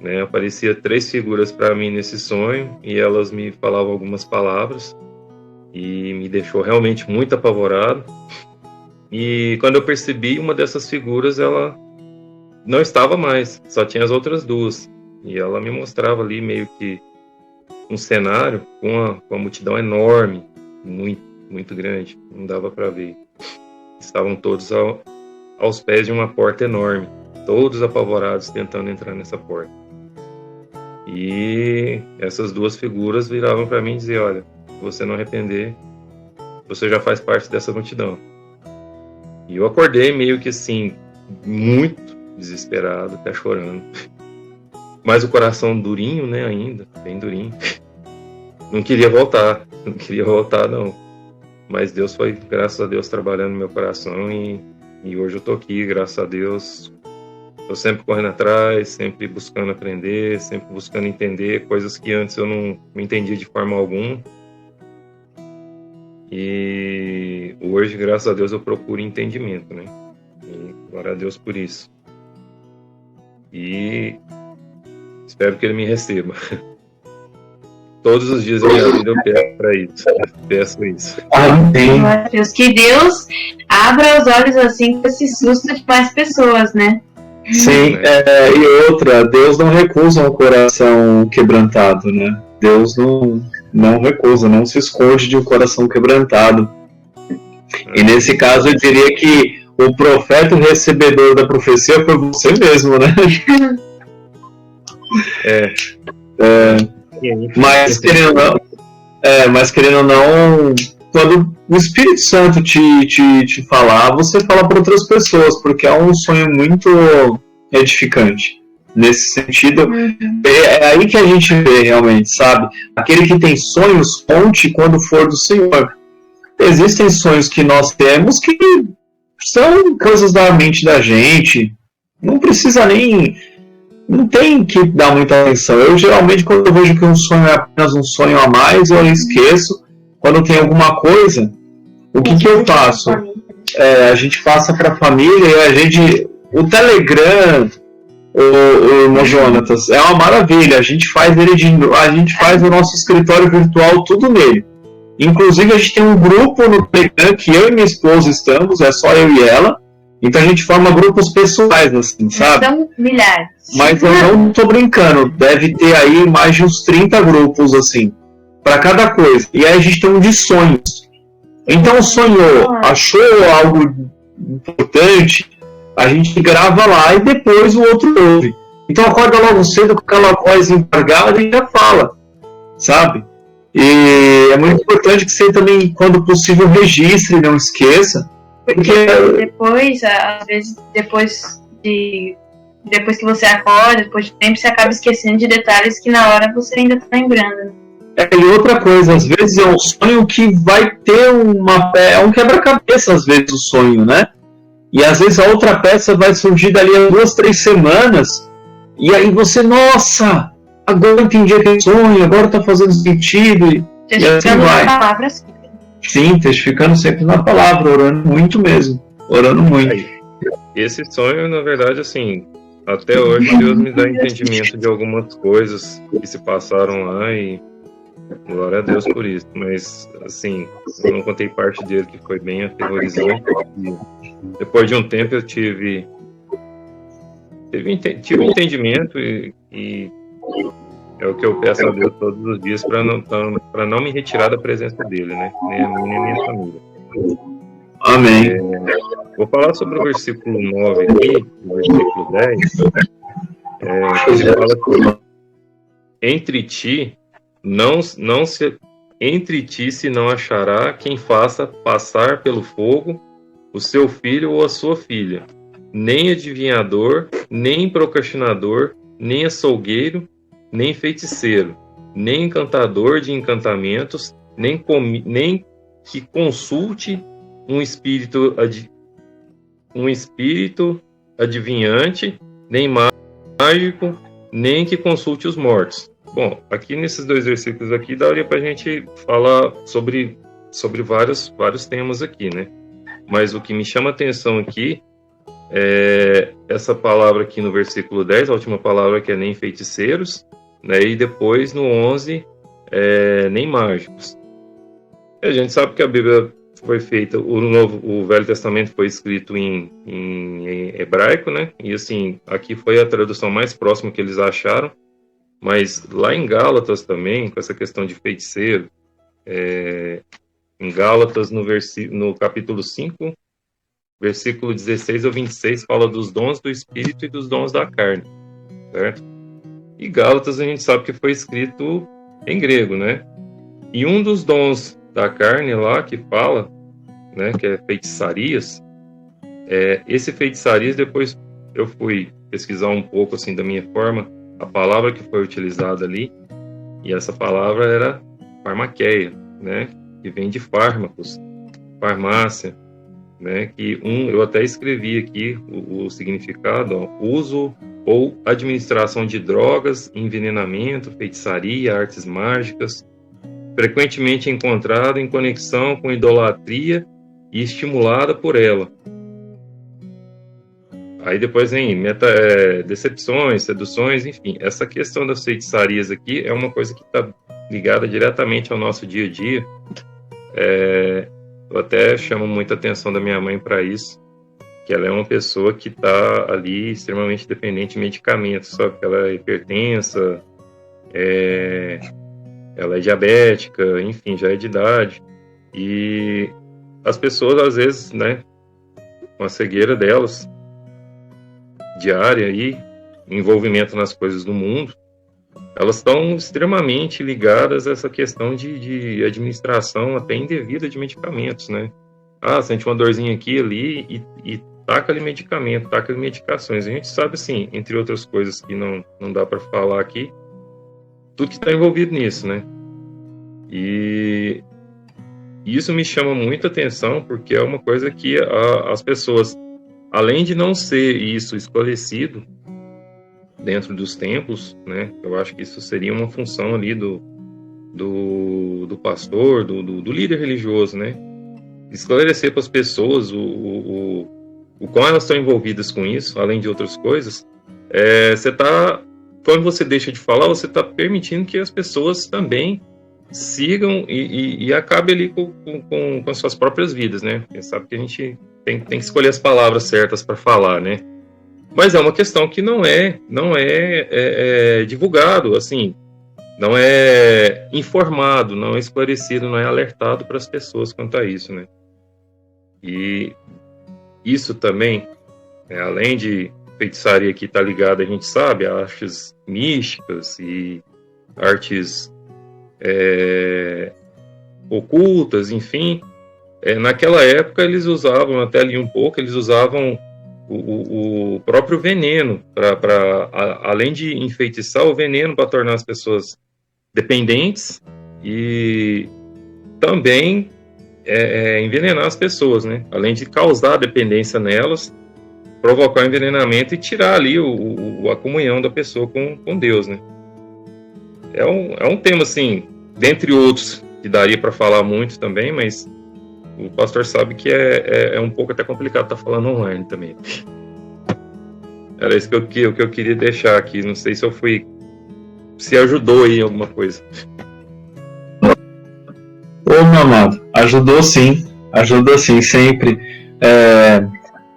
Né, aparecia 3 figuras para mim nesse sonho, e elas me falavam algumas palavras, e me deixou realmente muito apavorado. E quando eu percebi, uma dessas figuras, ela não estava mais, só tinha as outras 2. E ela me mostrava ali meio que um cenário com uma multidão enorme, muito, muito grande, não dava para ver. Estavam todos aos pés de uma porta enorme, todos apavorados tentando entrar nessa porta. E essas 2 figuras viravam para mim e diziam: olha, se você não arrepender, você já faz parte dessa multidão. E eu acordei meio que assim, muito desesperado, até chorando. Mas o coração durinho, né, ainda, bem durinho. Não queria voltar não. Mas Deus foi, graças a Deus, trabalhando no meu coração, e hoje eu tô aqui, graças a Deus. Tô sempre correndo atrás, sempre buscando aprender, sempre buscando entender coisas que antes eu não entendia de forma alguma. E hoje, graças a Deus, eu procuro entendimento, né? E glória a Deus por isso. E espero que Ele me receba. Todos os dias da minha vida eu peço isso. Amém. Glória a Deus. Que Deus abra os olhos assim para esse susto de mais pessoas, né? Sim, e outra, Deus não recusa um coração quebrantado, né? Deus não recusa, não se esconde de um coração quebrantado. E nesse caso eu diria que o profeta e o recebedor da profecia foi você mesmo, né? Mas querendo ou não, quando o Espírito Santo te falar, você fala para outras pessoas, porque é um sonho muito edificante. Nesse sentido, é aí que a gente vê realmente, sabe? Aquele que tem sonhos, conte quando for do Senhor. Existem sonhos que nós temos que são coisas da mente da gente. Não precisa nem... Não tem que dar muita atenção. Eu, geralmente, quando eu vejo que um sonho é apenas um sonho a mais, eu esqueço. Quando tem alguma coisa, o que eu faço? A gente passa para a família, e o Telegram... O irmão Jonatas, é uma maravilha. A gente faz o nosso escritório virtual tudo nele. Inclusive a gente tem um grupo no Telegram que eu e minha esposa estamos, é só eu e ela. Então a gente forma grupos pessoais, assim, sabe? São milhares. Mas eu não tô brincando, deve ter aí mais de uns 30 grupos, assim, para cada coisa. E aí a gente tem um de sonhos. Então sonhou, achou algo importante, a gente grava lá e depois o outro ouve. Então acorda logo cedo com aquela voz embargada e já fala, sabe? E é muito importante que você também, quando possível, registre, não esqueça. Porque depois, às vezes, depois que você acorda, depois de tempo, você acaba esquecendo de detalhes que na hora você ainda tá lembrando. E outra coisa, às vezes é um sonho que vai ter é um quebra-cabeça, às vezes, o sonho, né? E às vezes a outra peça vai surgir dali a 2, 3 semanas, e aí você, nossa, agora eu entendi aquele sonho, agora tá fazendo sentido, e assim vai. Palavras. Sim, testificando sempre na palavra, orando muito mesmo, orando muito. Esse sonho, na verdade, assim, até hoje Deus me dá entendimento de algumas coisas que se passaram lá e glória a Deus por isso. Mas, assim, eu não contei parte dele que foi bem aterrorizante. Depois de um tempo eu tive entendimento e é o que eu peço a Deus todos os dias para não me retirar da presença dele, né? Nem a minha, nem a minha família. Amém. Vou falar sobre o versículo 9 aqui, o versículo 10, que ele fala que entre ti se não achará quem faça passar pelo fogo o seu filho ou a sua filha, nem adivinhador, nem procrastinador, nem açougueiro, nem feiticeiro, nem encantador de encantamentos, nem que consulte um espírito adivinhante, nem mágico, nem que consulte os mortos. Bom, aqui nesses 2 versículos aqui daria para a gente falar sobre vários temas aqui, né? Mas o que me chama a atenção aqui é essa palavra aqui no versículo 10, a última palavra que é nem feiticeiros, né? E depois no 11, nem mágicos. A gente sabe que a Bíblia foi feita, o Velho Testamento foi escrito em hebraico, né? E assim, aqui foi a tradução mais próxima que eles acharam, mas lá em Gálatas também, com essa questão de feiticeiro, em Gálatas, no capítulo 5, versículo 16 ao 26, fala dos dons do Espírito e dos dons da carne, certo? E Gálatas a gente sabe que foi escrito em grego, né? E um dos dons da carne lá que fala, né, que é feitiçarias, esse feitiçarias, depois eu fui pesquisar um pouco assim da minha forma, a palavra que foi utilizada ali, e essa palavra era farmaqueia, né, que vem de fármacos, farmácia, né, que eu até escrevi aqui o significado, ó, uso ou administração de drogas, envenenamento, feitiçaria, artes mágicas, frequentemente encontrado em conexão com idolatria e estimulada por ela. Aí depois vem decepções, seduções, enfim. Essa questão das feitiçarias aqui é uma coisa que está ligada diretamente ao nosso dia a dia. Eu até chamo muita atenção da minha mãe para isso, que ela é uma pessoa que está ali extremamente dependente de medicamentos, sabe? Ela é hipertensa, ela é diabética, enfim, já é de idade. E as pessoas, às vezes, né, com a cegueira delas, diária aí, envolvimento nas coisas do mundo, elas estão extremamente ligadas a essa questão de administração até indevida de medicamentos, né? Sente uma dorzinha aqui ali e taca ali medicamento, taca ali medicações. A gente sabe, assim, entre outras coisas que não dá para falar aqui, tudo que está envolvido nisso, né? E isso me chama muita atenção, porque é uma coisa que as pessoas, além de não ser isso esclarecido dentro dos templos, né? Eu acho que isso seria uma função ali do pastor, do líder religioso, né? Esclarecer para as pessoas o quão elas estão envolvidas com isso, além de outras coisas. Quando você deixa de falar, você está permitindo que as pessoas também sigam e acabem ali com as suas próprias vidas, né? Você sabe que a gente tem que escolher as palavras certas para falar, né? Mas é uma questão que não é divulgado, assim, não é informado, não é esclarecido, não é alertado para as pessoas quanto a isso, né? E isso também Além de feitiçaria que está ligada, a gente sabe, a artes místicas e artes ocultas, enfim. Naquela época eles usavam, até ali um pouco, eles usavam o próprio veneno, além de enfeitiçar o veneno para tornar as pessoas dependentes e também envenenar as pessoas, né? Além de causar dependência nelas, provocar o envenenamento e tirar ali a comunhão da pessoa com Deus, né? É um tema, assim, dentre outros, que daria para falar muito também, mas o pastor sabe que é um pouco até complicado estar falando online também. Era isso que eu queria deixar aqui. Não sei se ajudou aí em alguma coisa. Ô, meu amado, ajudou sim, sempre.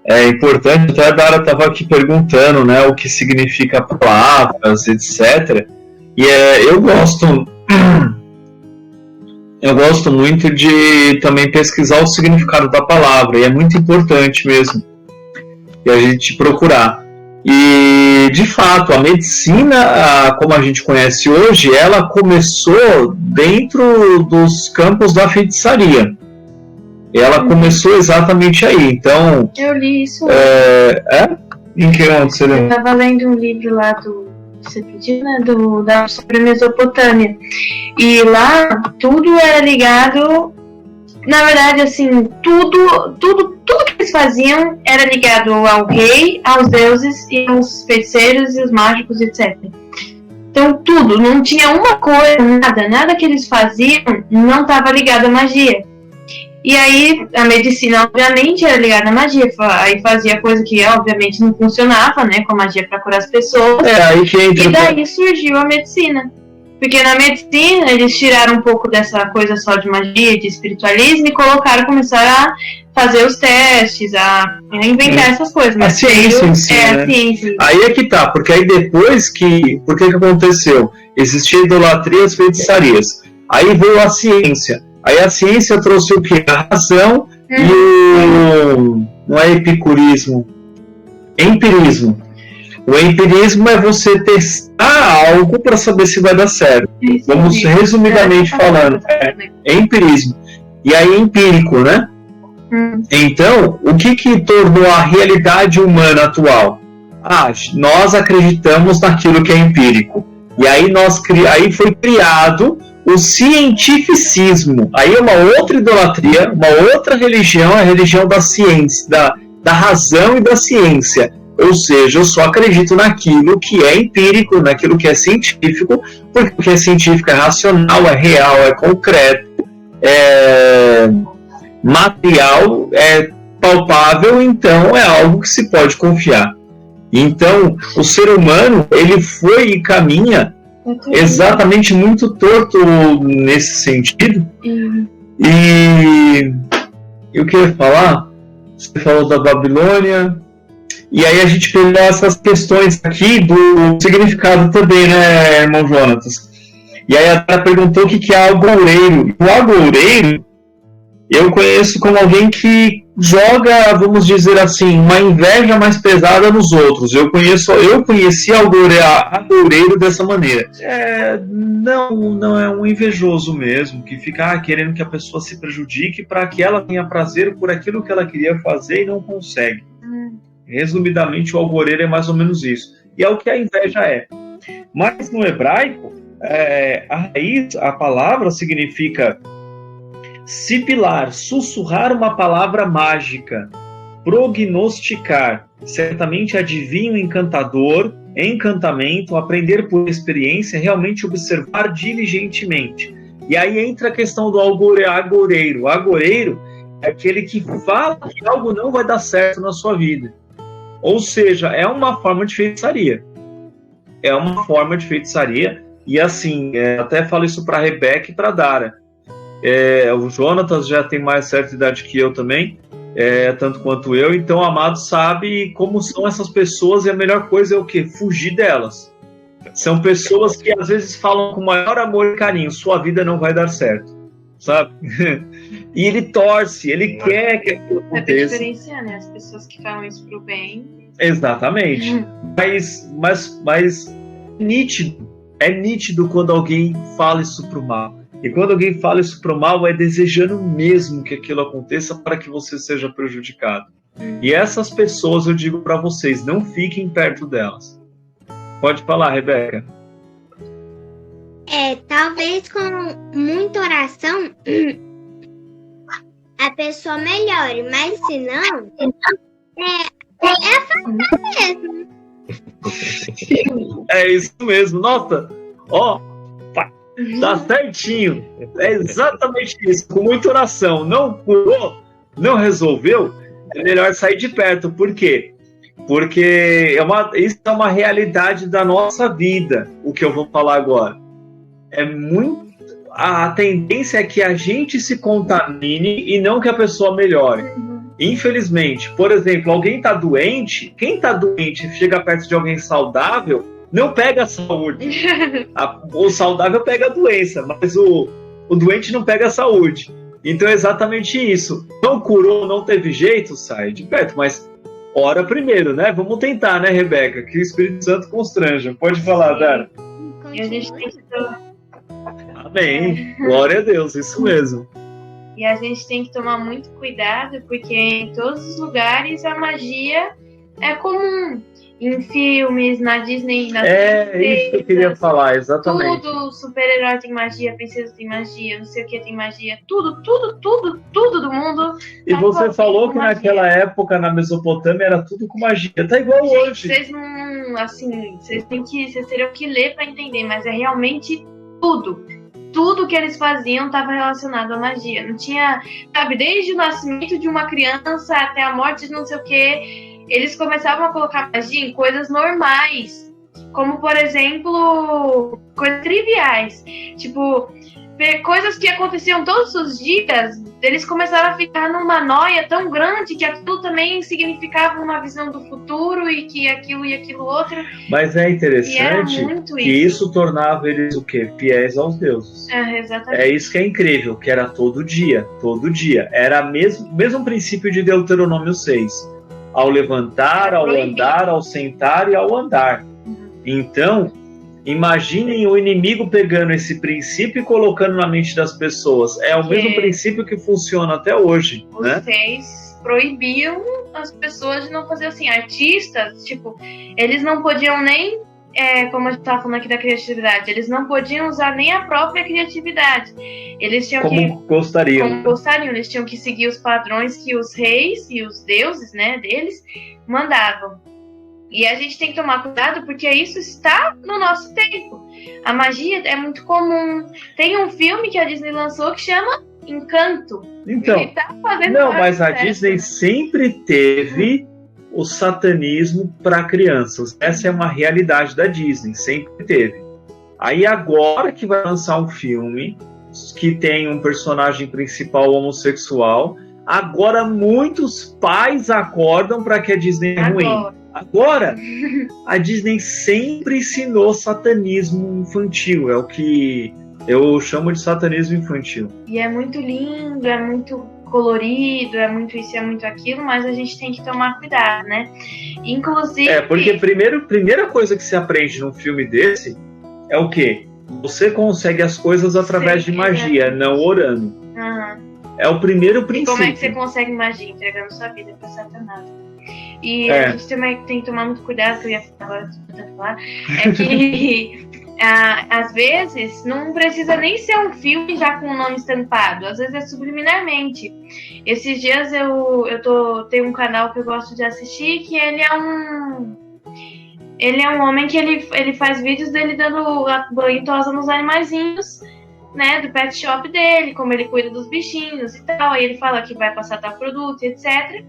É importante, até a Dara estava aqui perguntando, né, o que significa palavras, etc. E eu gosto muito de também pesquisar o significado da palavra, e é muito importante mesmo a gente procurar. E, de fato, a medicina, como a gente conhece hoje, ela começou dentro dos campos da feitiçaria. Ela começou exatamente aí. Então, eu li isso. Em que ano você leu? Eu estava lendo um livro lá você pediu, né, sobre a Mesopotâmia. E lá tudo era ligado, na verdade, assim, tudo que eles faziam era ligado ao rei, aos deuses e aos feiticeiros e os mágicos, etc. Então tudo, não tinha uma coisa, nada que eles faziam não estava ligado à magia. E aí a medicina obviamente era ligada à magia, aí fazia coisa que obviamente não funcionava, né, com a magia para curar as pessoas. Aí que entra. E daí surgiu a medicina. Porque na medicina eles tiraram um pouco dessa coisa só de magia, de espiritualismo e começaram a fazer os testes, a inventar essas coisas. Mas a ciência em si, né? A ciência. Aí é que tá, porque aí depois por que aconteceu? Existia idolatria, as feitiçarias. Aí veio a ciência. Aí a ciência trouxe o quê? A razão e não é epicurismo, empirismo. O empirismo é você testar algo para saber se vai dar certo. Vamos resumidamente falando. É empirismo. E aí é empírico, né? Então, o que tornou a realidade humana atual? Nós acreditamos naquilo que é empírico. E aí aí foi criado o cientificismo. Aí é uma outra idolatria, uma outra religião, a religião da ciência, da razão e da ciência. Ou seja, eu só acredito naquilo que é empírico, naquilo que é científico, porque o que é científico é racional, é real, é concreto, é material, é palpável, então é algo que se pode confiar. Então, o ser humano, ele foi e caminha exatamente muito torto nesse sentido. E eu queria falar, você falou da Babilônia, e aí a gente pegou essas questões aqui do significado também, né, irmão Jonatas? E aí ela perguntou o que é agoureiro. O agoureiro, eu conheço como alguém que joga, vamos dizer assim, uma inveja mais pesada nos outros. Eu conheci agoureiro dessa maneira. Não é um invejoso mesmo, que fica querendo que a pessoa se prejudique para que ela tenha prazer por aquilo que ela queria fazer e não consegue. Resumidamente, o agoureiro é mais ou menos isso. E é o que a inveja é. Mas no hebraico, a palavra significa sibilar, sussurrar uma palavra mágica, prognosticar, certamente adivinho encantador, encantamento, aprender por experiência, realmente observar diligentemente. E aí entra a questão do agoureiro. O agoureiro é aquele que fala que algo não vai dar certo na sua vida. Ou seja, é uma forma de feitiçaria. E assim, até falo isso para a Rebeca e para a Dara. O Jonatas já tem mais certa idade que eu também, tanto quanto eu, então o Amado sabe como são essas pessoas e a melhor coisa é o quê? Fugir delas. São pessoas que às vezes falam com maior amor e carinho, sua vida não vai dar certo, sabe? E ele torce, ele quer que aquilo aconteça. É diferenciar, né? As pessoas que falam isso pro bem Exatamente. Mas é nítido quando alguém fala isso pro mal. E quando alguém fala isso pro mal, é desejando mesmo que aquilo aconteça para que você seja prejudicado. E essas pessoas, eu digo para vocês, não fiquem perto delas. Pode falar, Rebeca. Talvez com muita oração a pessoa melhore, mas se não, afastar mesmo. É isso mesmo. Nossa, tá certinho. É exatamente isso. Com muita oração. Não curou, não resolveu, é melhor sair de perto. Por quê? Porque isso é uma realidade da nossa vida, o que eu vou falar agora. A tendência é que a gente se contamine e não que a pessoa melhore. Infelizmente, por exemplo, alguém está doente, quem está doente e chega perto de alguém saudável, não pega a saúde. O saudável pega a doença, mas o doente não pega a saúde. Então é exatamente isso. Não curou, não teve jeito, sai de perto, mas ora primeiro, né? Vamos tentar, né, Rebeca? Que o Espírito Santo constranja. Pode falar, Dara. E a gente tem que Amém. Glória a Deus, isso mesmo. E a gente tem que tomar muito cuidado, porque em todos os lugares a magia é comum. Em filmes, na Disney, nas isso que eu queria falar, exatamente. Tudo, super-herói tem magia, princesa tem magia, não sei o que tem magia, tudo do mundo. E você falou que naquela época, na Mesopotâmia, era tudo com magia. Tá igual hoje. Vocês não, assim, vocês teriam que ler para entender, mas é realmente tudo. Tudo que eles faziam estava relacionado à magia. Não tinha, sabe, desde o nascimento de uma criança até a morte de não sei o que, eles começavam a colocar magia em coisas normais. Como, por exemplo, coisas triviais. Tipo, coisas que aconteciam todos os dias, eles começaram a ficar numa noia tão grande que aquilo também significava uma visão do futuro e que aquilo e aquilo outro. Mas é interessante que isso tornava eles o quê? Fiéis aos deuses. Exatamente. É isso que é incrível, que era todo dia. Era o mesmo princípio de Deuteronômio 6. Ao levantar, ao andar, ao sentar e ao andar. Então, imaginem o inimigo pegando esse princípio e colocando na mente das pessoas. É o mesmo princípio que funciona até hoje. Os reis proibiam as pessoas de não fazer assim. Artistas, tipo, eles não podiam nem, como a gente estava falando aqui da criatividade, eles não podiam usar nem a própria criatividade. Eles tinham como gostariam, eles tinham que seguir os padrões que os reis e os deuses, né, deles mandavam. E a gente tem que tomar cuidado porque isso está no nosso tempo. A magia é muito comum. Tem um filme que a Disney lançou que chama Encanto. Então, ele tá fazendo mas a Disney sempre teve o satanismo para crianças. Essa é uma realidade da Disney, sempre teve. Aí agora que vai lançar um filme que tem um personagem principal homossexual, agora muitos pais acordam para que a Disney é ruim. Agora, a Disney sempre ensinou satanismo infantil, é o que eu chamo de satanismo infantil. E é muito lindo, é muito colorido, é muito isso, é muito aquilo, mas a gente tem que tomar cuidado, né? Inclusive... porque primeira coisa que se aprende num filme desse é o quê? Você consegue as coisas através de magia, não orando. É o primeiro princípio. E como é que você consegue magia? Entregando sua vida para Satanás. E a gente também tem que tomar muito cuidado, que eu ia falar, é que às vezes não precisa nem ser um filme já com o nome estampado, às vezes é subliminarmente. Esses dias tenho um canal que eu gosto de assistir, que ele é um homem que ele faz vídeos dele dando banho e tosa nos animaizinhos, né, do pet shop dele, como ele cuida dos bichinhos e tal. Aí ele fala que vai passar tal produto, etc.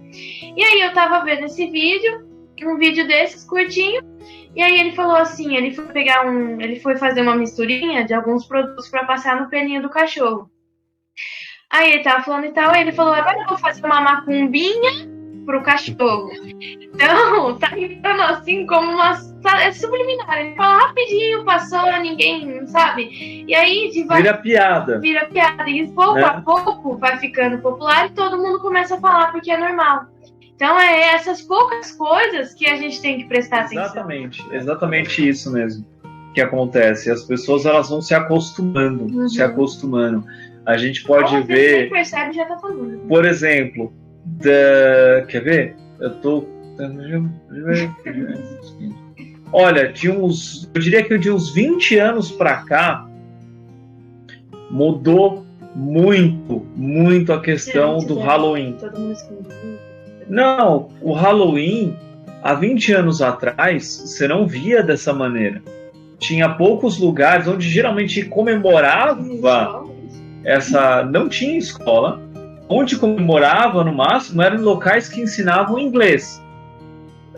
E aí eu tava vendo esse vídeo, um vídeo desses curtinho, e aí ele falou assim, ele foi fazer uma misturinha de alguns produtos para passar no pelinho do cachorro. Aí ele tava falando e tal, aí ele falou, agora eu vou fazer uma macumbinha pro cachorro. Então, tá entrando assim como é subliminar. Ele fala rapidinho, passou, ninguém sabe. E aí, vira piada. E pouco a pouco vai ficando popular e todo mundo começa a falar porque é normal. Então, é essas poucas coisas que a gente tem que prestar atenção. Exatamente isso mesmo que acontece. As pessoas, elas vão se acostumando, A gente pode ver... Quem percebe já tá falando. Por exemplo, quer ver? Eu Olha, eu diria que de uns 20 anos para cá, mudou muito a questão do Halloween. Não, o Halloween, há 20 anos atrás, você não via dessa maneira. Tinha poucos lugares onde geralmente comemorava não tinha escola. Onde comemorava, no máximo, eram locais que ensinavam inglês.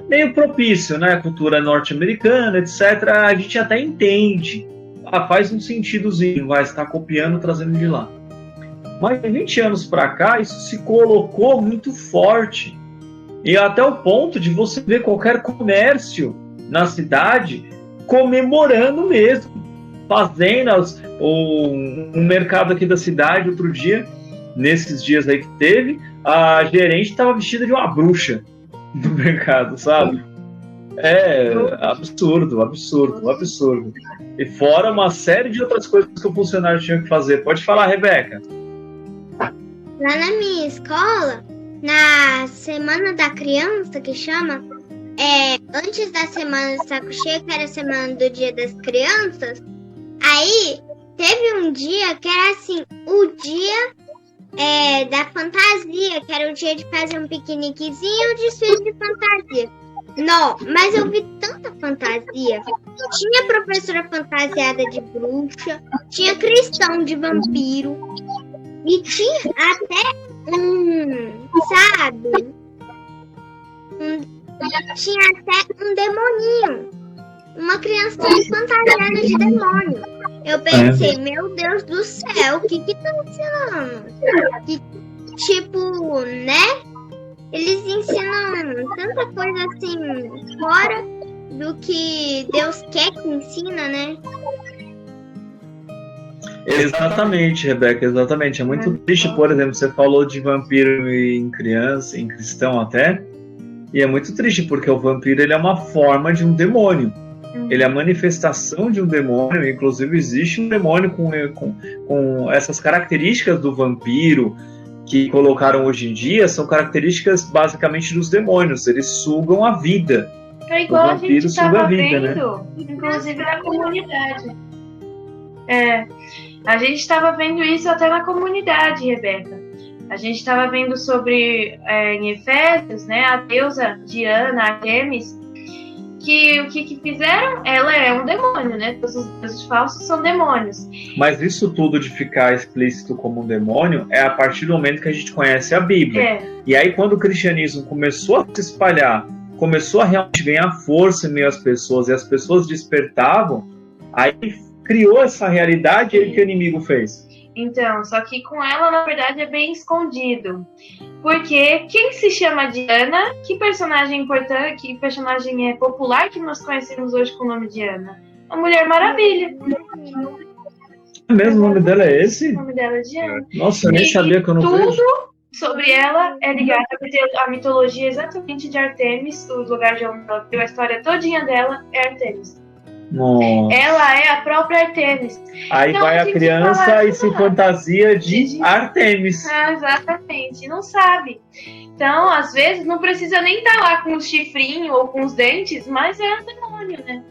Meio propício, né? Cultura norte-americana, etc. A gente até entende. Faz um sentidozinho, vai estar copiando, trazendo de lá. Mas de 20 anos para cá, isso se colocou muito forte. E até o ponto de você ver qualquer comércio na cidade comemorando mesmo. Fazendas, um mercado aqui da cidade, outro dia, nesses dias aí que teve, a gerente estava vestida de uma bruxa no mercado, sabe? Absurdo. E fora uma série de outras coisas que o funcionário tinha que fazer. Pode falar, Rebeca. Lá na minha escola, na Semana da Criança, que chama, antes da Semana do Saco Cheio, que era a Semana do Dia das Crianças, aí teve um dia que era assim, o dia da fantasia, que era o dia de fazer um piqueniquezinho e um desfile de fantasia. Não, mas eu vi tanta fantasia. Tinha professora fantasiada de bruxa, tinha cristão de vampiro, e tinha até tinha até um demoninho. Uma criança fantasiada de demônio. Eu pensei, meu Deus do céu, o que estão ensinando? Tipo, né? Eles ensinam tanta coisa assim, fora do que Deus quer que ensina, né? Exatamente, Rebeca, exatamente. É muito triste, por exemplo, você falou de vampiro em criança, em cristão até, e é muito triste porque o vampiro, ele é uma forma de um demônio. Ele é a manifestação de um demônio. Inclusive existe um demônio com essas características do vampiro que colocaram hoje em dia, são características basicamente dos demônios. Eles sugam a vida. É igual a gente estava vendo, né? Inclusive na comunidade. A gente estava vendo isso até na comunidade, Rebeca. A gente estava vendo sobre, em Efésios, né, a deusa Diana, Artemis, que o que fizeram? Ela é um demônio, né? Todos os deuses falsos são demônios. Mas isso tudo de ficar explícito como um demônio é a partir do momento que a gente conhece a Bíblia. E aí, quando o cristianismo começou a se espalhar, começou a realmente ganhar força em meio às pessoas, e as pessoas despertavam, aí criou essa realidade, e aí o que o inimigo fez? Então, só que com ela, na verdade, é bem escondido. Porque quem se chama Diana, que personagem importante, que personagem popular que nós conhecemos hoje com o nome Diana? A Mulher Maravilha. Mesmo o nome dela é esse? O nome dela é Diana. Nossa, eu nem sabia que eu não tudo vejo. Sobre ela é ligado à mitologia exatamente de Artemis, o lugar de onde ela deu a história todinha dela é Artemis. Nossa. Ela é a própria Artemis. Aí então, vai a criança e se fantasia de Artemis. Exatamente, não sabe. Então, às vezes, não precisa nem estar lá com os chifrinhos ou com os dentes, mas é um demônio, né?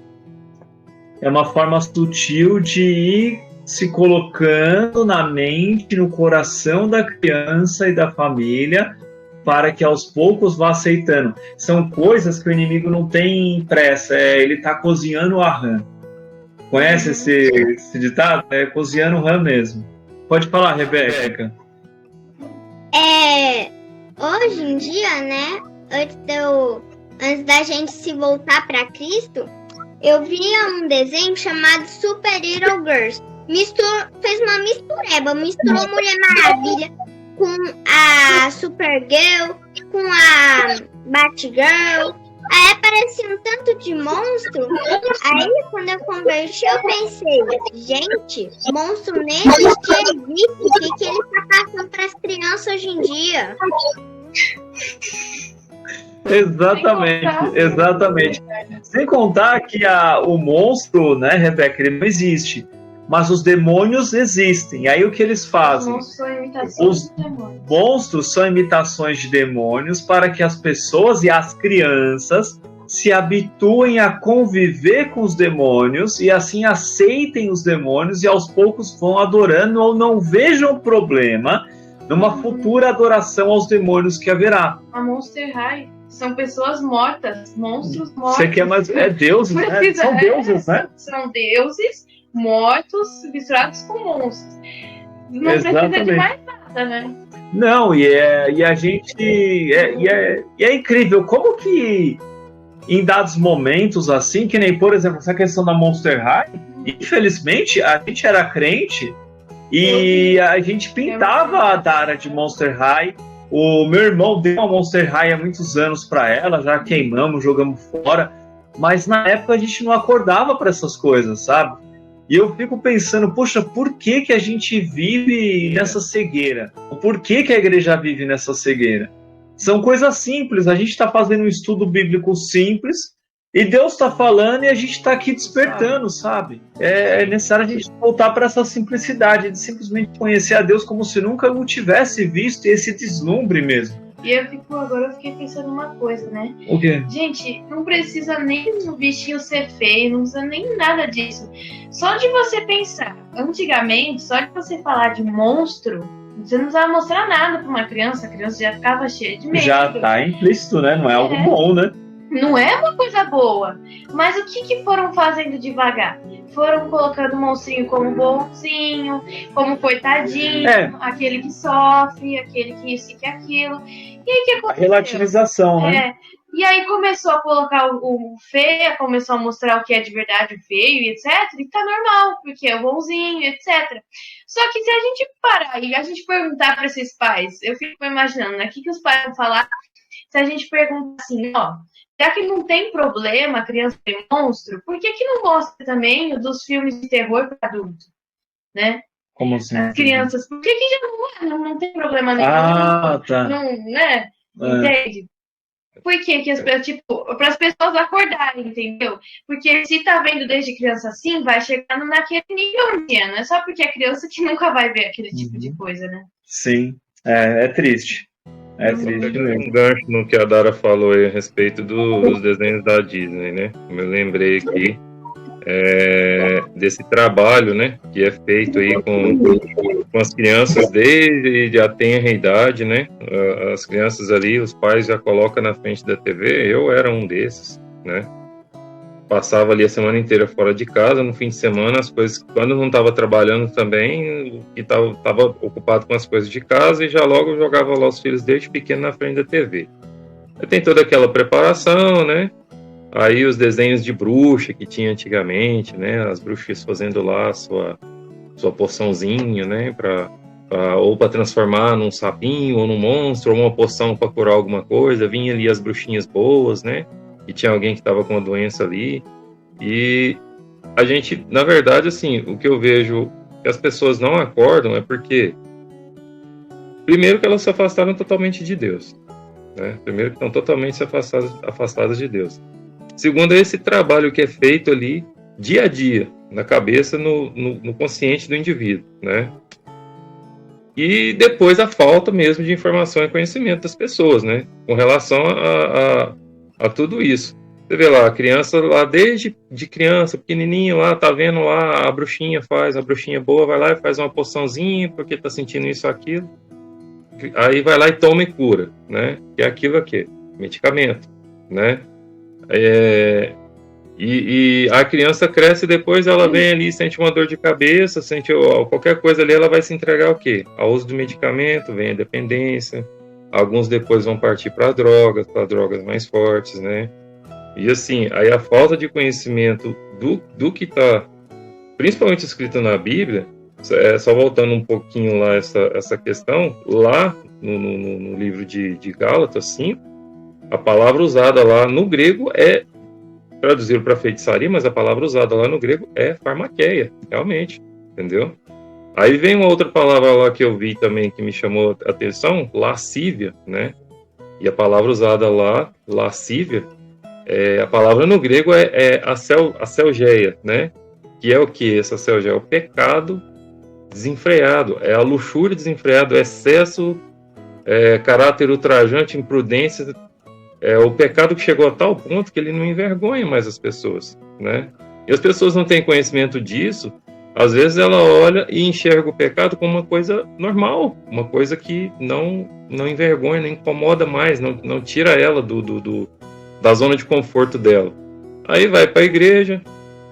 É uma forma sutil de ir se colocando na mente, no coração da criança e da família, para que aos poucos vá aceitando. São coisas que o inimigo não tem pressa, ele está cozinhando a rã. Conhece esse ditado? É cozinhando rã mesmo. Pode falar, Rebeca. Hoje em dia, né, antes da gente se voltar para Cristo, eu via um desenho chamado Super Hero Girls. Fez uma mistureba, misturou Mulher Maravilha com a Supergirl, com a Batgirl. Aí aparecia um tanto de monstro. Aí quando eu converti, eu pensei, gente, monstro nem existe. O que ele tá passando para as crianças hoje em dia? Exatamente. Sem contar que o monstro, né, Rebeca, ele não existe. Mas os demônios existem. Aí o que eles fazem? Os monstros são imitações de demônios para que as pessoas e as crianças se habituem a conviver com os demônios e assim aceitem os demônios e aos poucos vão adorando ou não vejam problema numa futura adoração aos demônios que haverá. A Monster High são pessoas mortas, monstros mortos. Você quer mais? É deuses, né? São deuses, né? São deuses mortos misturados com monstros. Não precisa de mais nada, né? Não, e a gente... é incrível como que em dados momentos assim, que nem, por exemplo, essa questão da Monster High, infelizmente, a gente era crente e a gente pintava a Dara de Monster High. O meu irmão deu uma Monster High há muitos anos para ela, já queimamos, jogamos fora, mas na época a gente não acordava para essas coisas, sabe? E eu fico pensando, poxa, por que que a gente vive nessa cegueira? Por que que a igreja vive nessa cegueira? São coisas simples, a gente está fazendo um estudo bíblico simples e Deus está falando e a gente está aqui despertando, sabe? É necessário a gente voltar para essa simplicidade de simplesmente conhecer a Deus como se nunca o tivesse visto e esse deslumbre mesmo. E agora eu fiquei pensando uma coisa, né? O quê? Gente, não precisa nem o bichinho ser feio, não precisa nem nada disso. Só de você pensar, antigamente, só de você falar de monstro, você não precisava mostrar nada para uma criança, a criança já ficava cheia de medo. Já tá implícito, né? Não é algo bom, né? Não é uma coisa boa. Mas o que foram fazendo devagar? Foram colocando o monstrinho como bonzinho, como coitadinho, aquele que sofre, aquele que isso e que aquilo. E aí que aconteceu? A relativização, né? E aí começou a colocar o feio, começou a mostrar o que é de verdade o feio, etc. E tá normal, porque é o bonzinho, etc. Só que se a gente parar e a gente perguntar para esses pais, eu fico imaginando, né? O que os pais vão falar se a gente perguntar assim, ó, já que não tem problema a criança ter monstro, por que não mostra também dos filmes de terror para adulto, né? Como assim? As crianças, por que já não tem problema nenhum? Tá. Não, né? Entende? Por que as pessoas, tipo, para as pessoas acordarem, entendeu? Porque se tá vendo desde criança assim, vai chegando naquele nível, não é só porque é criança que nunca vai ver aquele tipo de coisa, né? Sim, é triste. É triste mesmo. Um gancho no que a Dara falou aí a respeito dos desenhos da Disney, né? Eu lembrei aqui desse trabalho, né? Que é feito aí com as crianças desde a tenra idade, né? As crianças ali, os pais já colocam na frente da TV. Eu era um desses, né? Passava ali a semana inteira fora de casa, no fim de semana, as coisas, quando não estava trabalhando também, e estava ocupado com as coisas de casa, e já logo jogava lá os filhos desde pequeno na frente da TV. Aí tem toda aquela preparação, né? Aí os desenhos de bruxa que tinha antigamente, né? As bruxas fazendo lá a sua poçãozinha, né? Ou para transformar num sapinho, ou num monstro, ou uma poção para curar alguma coisa. Vinha ali as bruxinhas boas, né? E tinha alguém que estava com uma doença ali. E a gente, na verdade, assim, o que eu vejo que as pessoas não acordam é porque, primeiro, que elas se afastaram totalmente de Deus, né? Primeiro, que estão totalmente afastadas de Deus. Segundo, é esse trabalho que é feito ali dia a dia, na cabeça, no consciente do indivíduo, né? E depois a falta mesmo de informação e conhecimento das pessoas, né? Com relação a tudo isso. Você vê lá, a criança lá desde de criança, pequenininho lá, tá vendo lá, a bruxinha boa, vai lá e faz uma poçãozinha, porque tá sentindo isso ou aquilo. Aí vai lá e toma e cura, né? Que é aquilo aqui, medicamento, né? E a criança cresce e depois ela vem ali, sente uma dor de cabeça, sente qualquer coisa ali, ela vai se entregar ao quê? Ao uso do medicamento, vem a dependência. Alguns depois vão partir para drogas mais fortes, né? E assim, aí a falta de conhecimento do que está, principalmente escrito na Bíblia, só voltando um pouquinho lá essa questão, lá no livro de Gálatas 5, a palavra usada lá no grego é, traduzido para feitiçaria, mas a palavra usada lá no grego é farmaqueia, realmente, entendeu? Aí vem uma outra palavra lá que eu vi também que me chamou a atenção, lascívia, né? E a palavra usada lá, lascívia, a palavra no grego é a selgeia, né? Que é o que? Essa selgeia é o pecado desenfreado, é a luxúria desenfreada, o excesso, caráter ultrajante, imprudência, é o pecado que chegou a tal ponto que ele não envergonha mais as pessoas, né? E as pessoas não têm conhecimento disso. Às vezes ela olha e enxerga o pecado como uma coisa normal, uma coisa que não envergonha, não incomoda mais, não tira ela da zona de conforto dela. Aí vai para a igreja,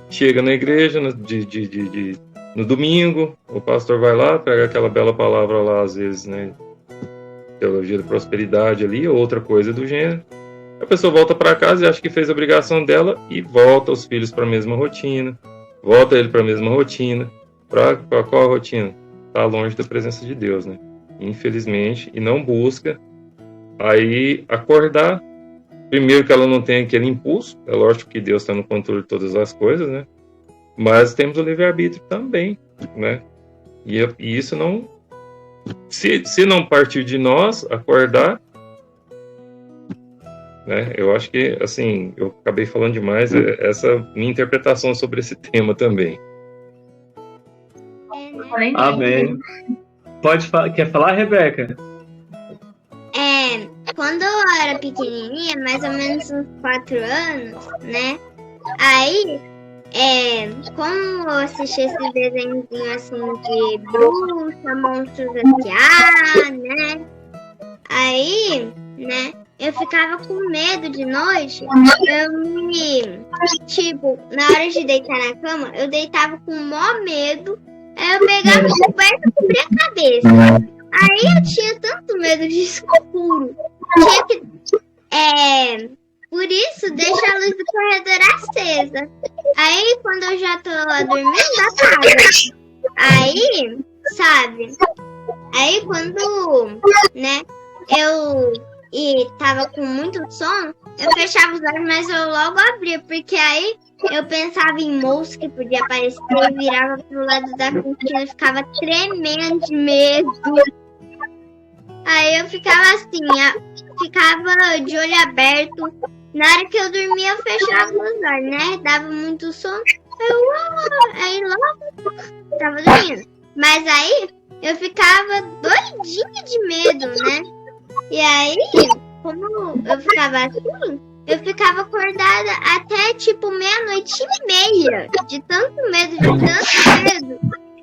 chega na igreja no domingo, o pastor vai lá, pega aquela bela palavra lá, às vezes, né, teologia da prosperidade ali, ou outra coisa do gênero. A pessoa volta para casa e acha que fez a obrigação dela e volta os filhos para a mesma rotina. Volta ele para a mesma rotina. Para qual rotina? Está longe da presença de Deus, né? Infelizmente. E não busca aí acordar. Primeiro que ela não tem aquele impulso. É lógico que Deus está no controle de todas as coisas, né? Mas temos o livre-arbítrio também, né? E isso não... Se não partir de nós, acordar... Né? Eu acho que, assim, eu acabei falando demais, essa minha interpretação sobre esse tema também. Amém. Quer falar, Rebeca? Quando eu era pequenininha, mais ou menos uns 4 anos, né? Aí, como eu assisti esses desenhozinhos assim de bruxa, monstros S.A., né? Aí, né? Eu ficava com medo de noite. Na hora de deitar na cama, eu deitava com o maior medo. Aí eu pegava o coberto e cobria a cabeça. Aí eu tinha tanto medo de escuro. Por isso, deixa a luz do corredor acesa. Aí, quando eu já tô lá dormindo, apaga. Aí, sabe? Aí, quando, né, eu tava com muito sono, eu fechava os olhos, mas eu logo abria, porque aí eu pensava em moço que podia aparecer, virava pro lado da cortina e ficava tremendo de medo. Aí eu ficava assim, ficava de olho aberto. Na hora que eu dormia, eu fechava os olhos, né? Dava muito sono, aí logo tava dormindo. Mas aí eu ficava doidinha de medo, né? E aí, como eu ficava assim, eu ficava acordada até tipo 00:30, de tanto medo.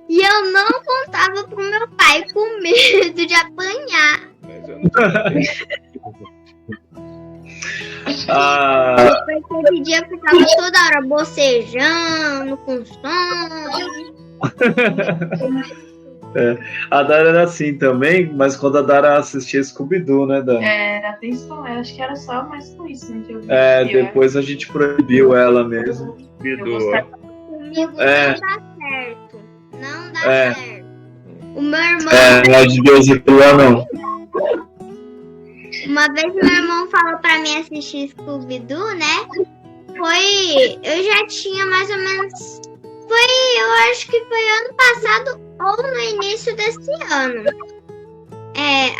E eu não contava pro meu pai com medo de apanhar. Porque esse dia eu ficava toda hora bocejando, com sono. A Dara era assim também, mas quando a Dara assistia Scooby-Doo, né, Dara? Era atenção, eu acho que era só mais com isso, né, que eu vi. Depois a gente proibiu ela mesmo. Comigo não dá certo. Não dá certo. O meu irmão... Não é de Deus e crua, não. Uma vez meu irmão falou pra mim assistir Scooby-Doo, né? Eu já tinha mais ou menos... eu acho que foi ano passado ou no início desse ano.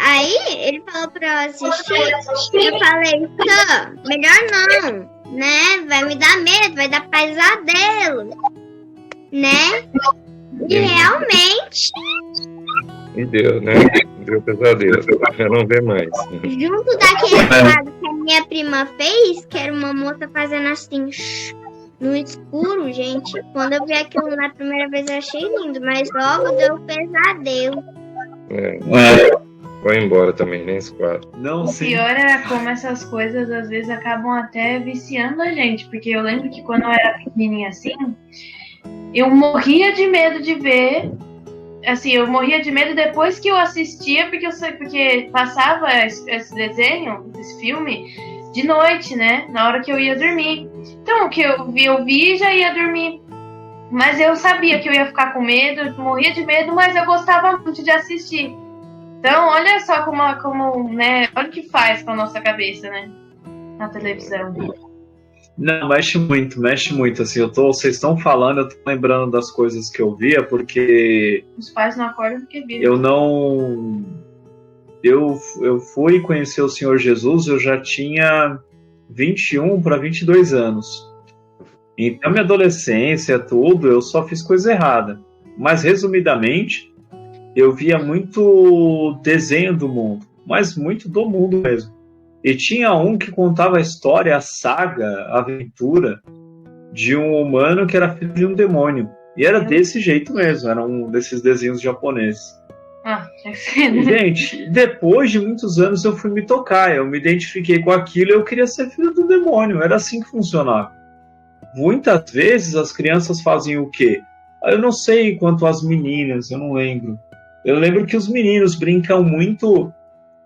Aí ele falou pra eu assistir, eu falei, melhor não, né? Vai me dar medo, vai dar pesadelo, né? E realmente... E deu, né? Deu pesadelo, já não vê mais. Junto daquele lado que a minha prima fez, que era uma moça fazendo assim... no escuro, gente. Quando eu vi aquilo na primeira vez, eu achei lindo, mas logo deu pesadelo. Vai embora também, nem esse quadro. O pior é como essas coisas às vezes acabam até viciando a gente, porque eu lembro que quando eu era pequenininha assim, eu morria de medo de ver. Assim, eu morria de medo depois que eu assistia, porque passava esse desenho, esse filme, de noite, né? Na hora que eu ia dormir. Então, o que eu vi e já ia dormir. Mas eu sabia que eu ia ficar com medo, morria de medo, mas eu gostava muito de assistir. Então, olha só como né? Olha o que faz com a nossa cabeça, né? Na televisão. Não, mexe muito, assim, vocês estão falando, eu tô lembrando das coisas que eu via, porque... Os pais não acordam porque viram. eu fui conhecer o Senhor Jesus, eu já tinha 21 para 22 anos. Então, minha adolescência, tudo, eu só fiz coisa errada. Mas, resumidamente, eu via muito desenho do mundo, mas muito do mundo mesmo. E tinha um que contava a história, a saga, a aventura de um humano que era filho de um demônio. E era desse jeito mesmo, era um desses desenhos japoneses. Gente, depois de muitos anos eu fui me tocar, eu me identifiquei com aquilo e eu queria ser filho do demônio, era assim que funcionava. Muitas vezes as crianças fazem o quê? Eu não sei quanto as meninas, eu não lembro. Eu lembro que os meninos brincam muito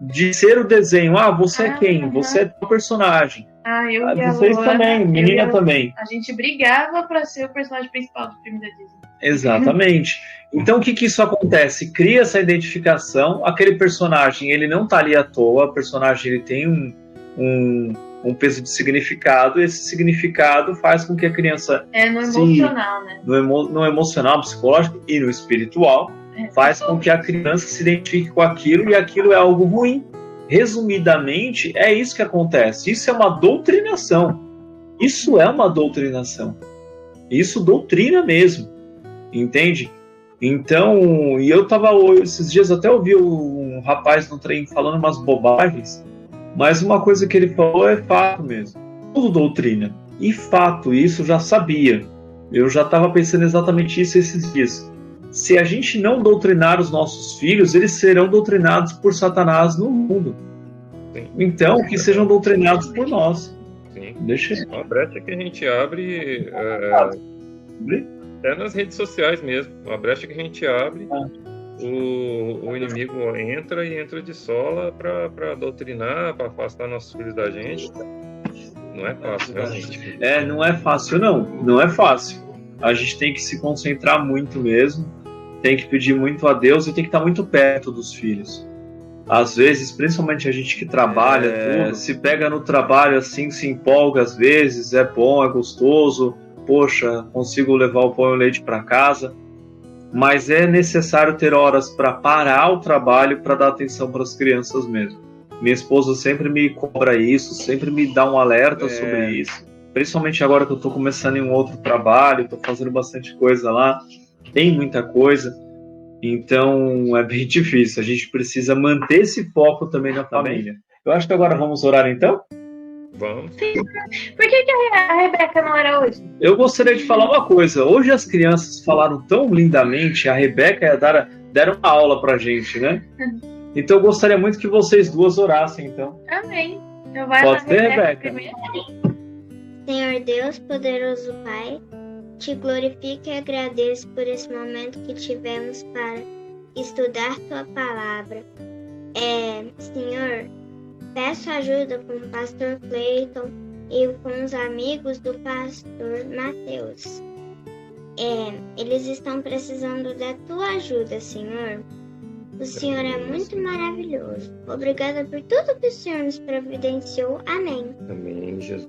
de ser o desenho. Ah, você é quem? Você é o personagem. Eu e a Vocês Luana, também, menina também. A gente brigava pra ser o personagem principal do filme da Disney. Exatamente. Então o que isso acontece? Cria essa identificação, aquele personagem ele não tá ali à toa, o personagem ele tem um peso de significado, e esse significado faz com que a criança... no emocional, né? No emocional, psicológico e no espiritual, faz com que a criança se identifique com aquilo, e aquilo é algo ruim. Resumidamente, é isso que acontece. Isso é uma doutrinação. Isso é uma doutrinação. Isso doutrina mesmo. Entende? Então, e eu tava esses dias até ouvi um rapaz no trem falando umas bobagens, mas uma coisa que ele falou é fato mesmo. Tudo doutrina. E fato, isso eu já sabia. Eu já estava pensando exatamente isso esses dias. Se a gente não doutrinar os nossos filhos, eles serão doutrinados por Satanás no mundo. Sim. Então, que sejam doutrinados por nós. Sim. Deixa uma brecha que a gente abre até nas redes sociais mesmo. Uma brecha que a gente abre, o inimigo entra de sola para doutrinar, para afastar nossos filhos da gente. Não é fácil, realmente. Não é fácil, não. Não é fácil. A gente tem que se concentrar muito mesmo, tem que pedir muito a Deus e tem que estar muito perto dos filhos. Às vezes, principalmente a gente que trabalha, tudo, se pega no trabalho assim, se empolga às vezes, é bom, é gostoso, poxa, consigo levar o pão e o leite para casa, mas é necessário ter horas para parar o trabalho para dar atenção para as crianças mesmo. Minha esposa sempre me cobra isso, sempre me dá um alerta sobre isso. Principalmente agora que eu estou começando em um outro trabalho, estou fazendo bastante coisa lá, tem muita coisa, então é bem difícil. A gente precisa manter esse foco também na família. Eu acho que agora vamos orar então? Vamos. Sim. Por que a Rebeca não era hoje? Eu gostaria de falar uma coisa. Hoje as crianças falaram tão lindamente, a Rebeca e a Dara deram uma aula pra gente, né? Então eu gostaria muito que vocês duas orassem, então. Amém. Então vai Pode ser, Rebeca? Senhor Deus, poderoso Pai, te glorifico e agradeço por esse momento que tivemos para estudar tua palavra. Senhor, peço ajuda com o pastor Cleiton e com os amigos do pastor Mateus. Eles estão precisando da tua ajuda, Senhor. O Senhor é muito maravilhoso. Obrigada por tudo que o Senhor nos providenciou. Amém. Amém, Jesus.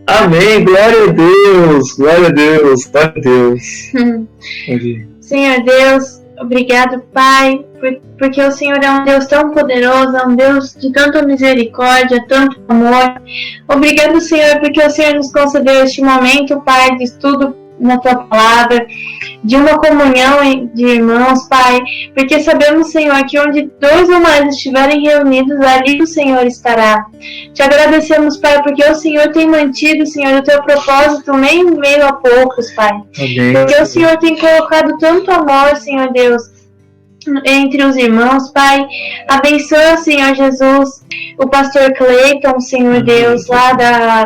Amém, glória a Deus, glória a Deus, glória a Deus. Senhor Deus, obrigado, Pai, porque o Senhor é um Deus tão poderoso, é um Deus de tanta misericórdia, tanto amor. Obrigado, Senhor, porque o Senhor nos concedeu este momento, Pai, de estudo na Tua Palavra, de uma comunhão de irmãos, Pai, porque sabemos, Senhor, que onde 2 ou mais estiverem reunidos, ali o Senhor estará. Te agradecemos, Pai, porque o Senhor tem mantido, Senhor, o Teu propósito nem em meio a poucos, Pai. Amém. Porque o Senhor tem colocado tanto amor, Senhor Deus, entre os irmãos, Pai. Abençoa, Senhor Jesus, o pastor Cleiton, Senhor Deus, lá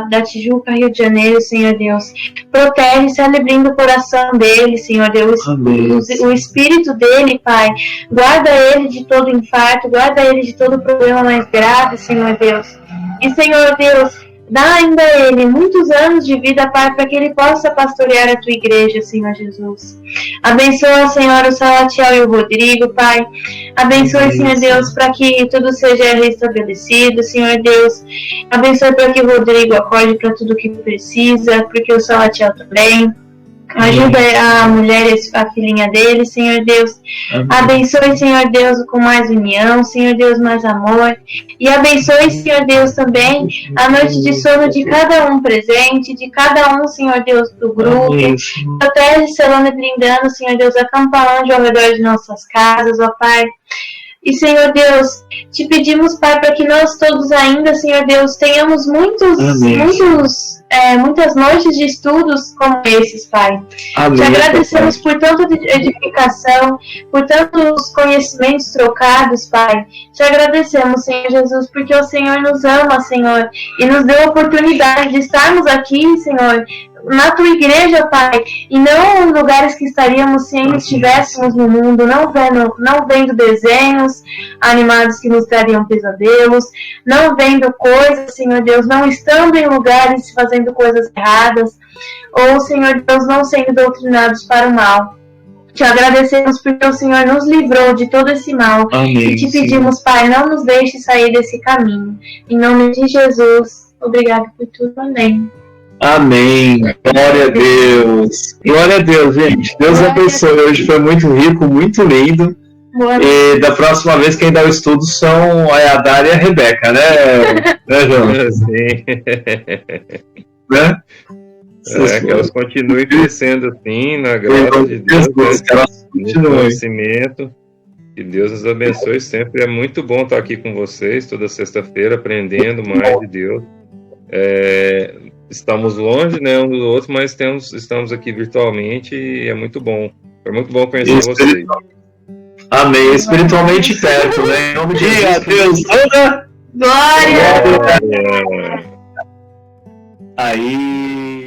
da Tijuca, Rio de Janeiro, Senhor Deus. Protege, celebrando o coração dele, Senhor Deus. O espírito dele, Pai. Guarda ele de todo infarto, guarda ele de todo problema mais grave, Senhor Deus. E, Senhor Deus, dá ainda a ele muitos anos de vida, Pai, para que ele possa pastorear a Tua igreja, Senhor Jesus. Abençoa, Senhor, o Salatiel e o Rodrigo, Pai. Abençoe, Senhor Deus, para que tudo seja restabelecido, Senhor Deus. Abençoe para que o Rodrigo acorde para tudo que precisa, porque o Salatiel também. Ajuda a mulher, a filhinha dele, Senhor Deus. Amém. Abençoe, Senhor Deus, com mais união, Senhor Deus, mais amor. E abençoe, Senhor Deus, também a noite de sono de cada um presente, de cada um, Senhor Deus, do grupo. Amém. Protege, selando e blindando, Senhor Deus, acampa anjo ao redor de nossas casas, ó Pai. E, Senhor Deus, te pedimos, Pai, para que nós todos ainda, Senhor Deus, tenhamos muitas noites de estudos como esses, Pai. Amém. Te agradecemos por tanta edificação, por tantos conhecimentos trocados, Pai. Te agradecemos, Senhor Jesus, porque o Senhor nos ama, Senhor, e nos deu a oportunidade de estarmos aqui, Senhor, na tua igreja, Pai, e não em lugares que estaríamos se ainda estivéssemos no mundo, não vendo desenhos animados que nos trariam pesadelos, não vendo coisas, Senhor Deus, não estando em lugares fazendo coisas erradas, ou, Senhor Deus, não sendo doutrinados para o mal. Te agradecemos porque o Senhor nos livrou de todo esse mal. Amém, E te pedimos, Pai, não nos deixe sair desse caminho. Em nome de Jesus, obrigado por tudo. Amém. Amém. Glória a Deus. Glória a Deus, gente. Deus abençoe. Hoje foi muito rico, muito lindo. Boa E da próxima vez quem dá o estudo são a Yadara e a Rebeca, né, João? Sim. Né? Que elas continuem crescendo assim, na graça de Deus, Que elas no continuem. conhecimento. Que Deus os abençoe sempre. É muito bom estar aqui com vocês toda sexta-feira, aprendendo mais de Deus. Estamos longe, né, um do outro, mas estamos aqui virtualmente e é muito bom. É muito bom conhecer vocês. Amém. Espiritualmente perto, né? Em nome de Deus. Glória! É. Aí.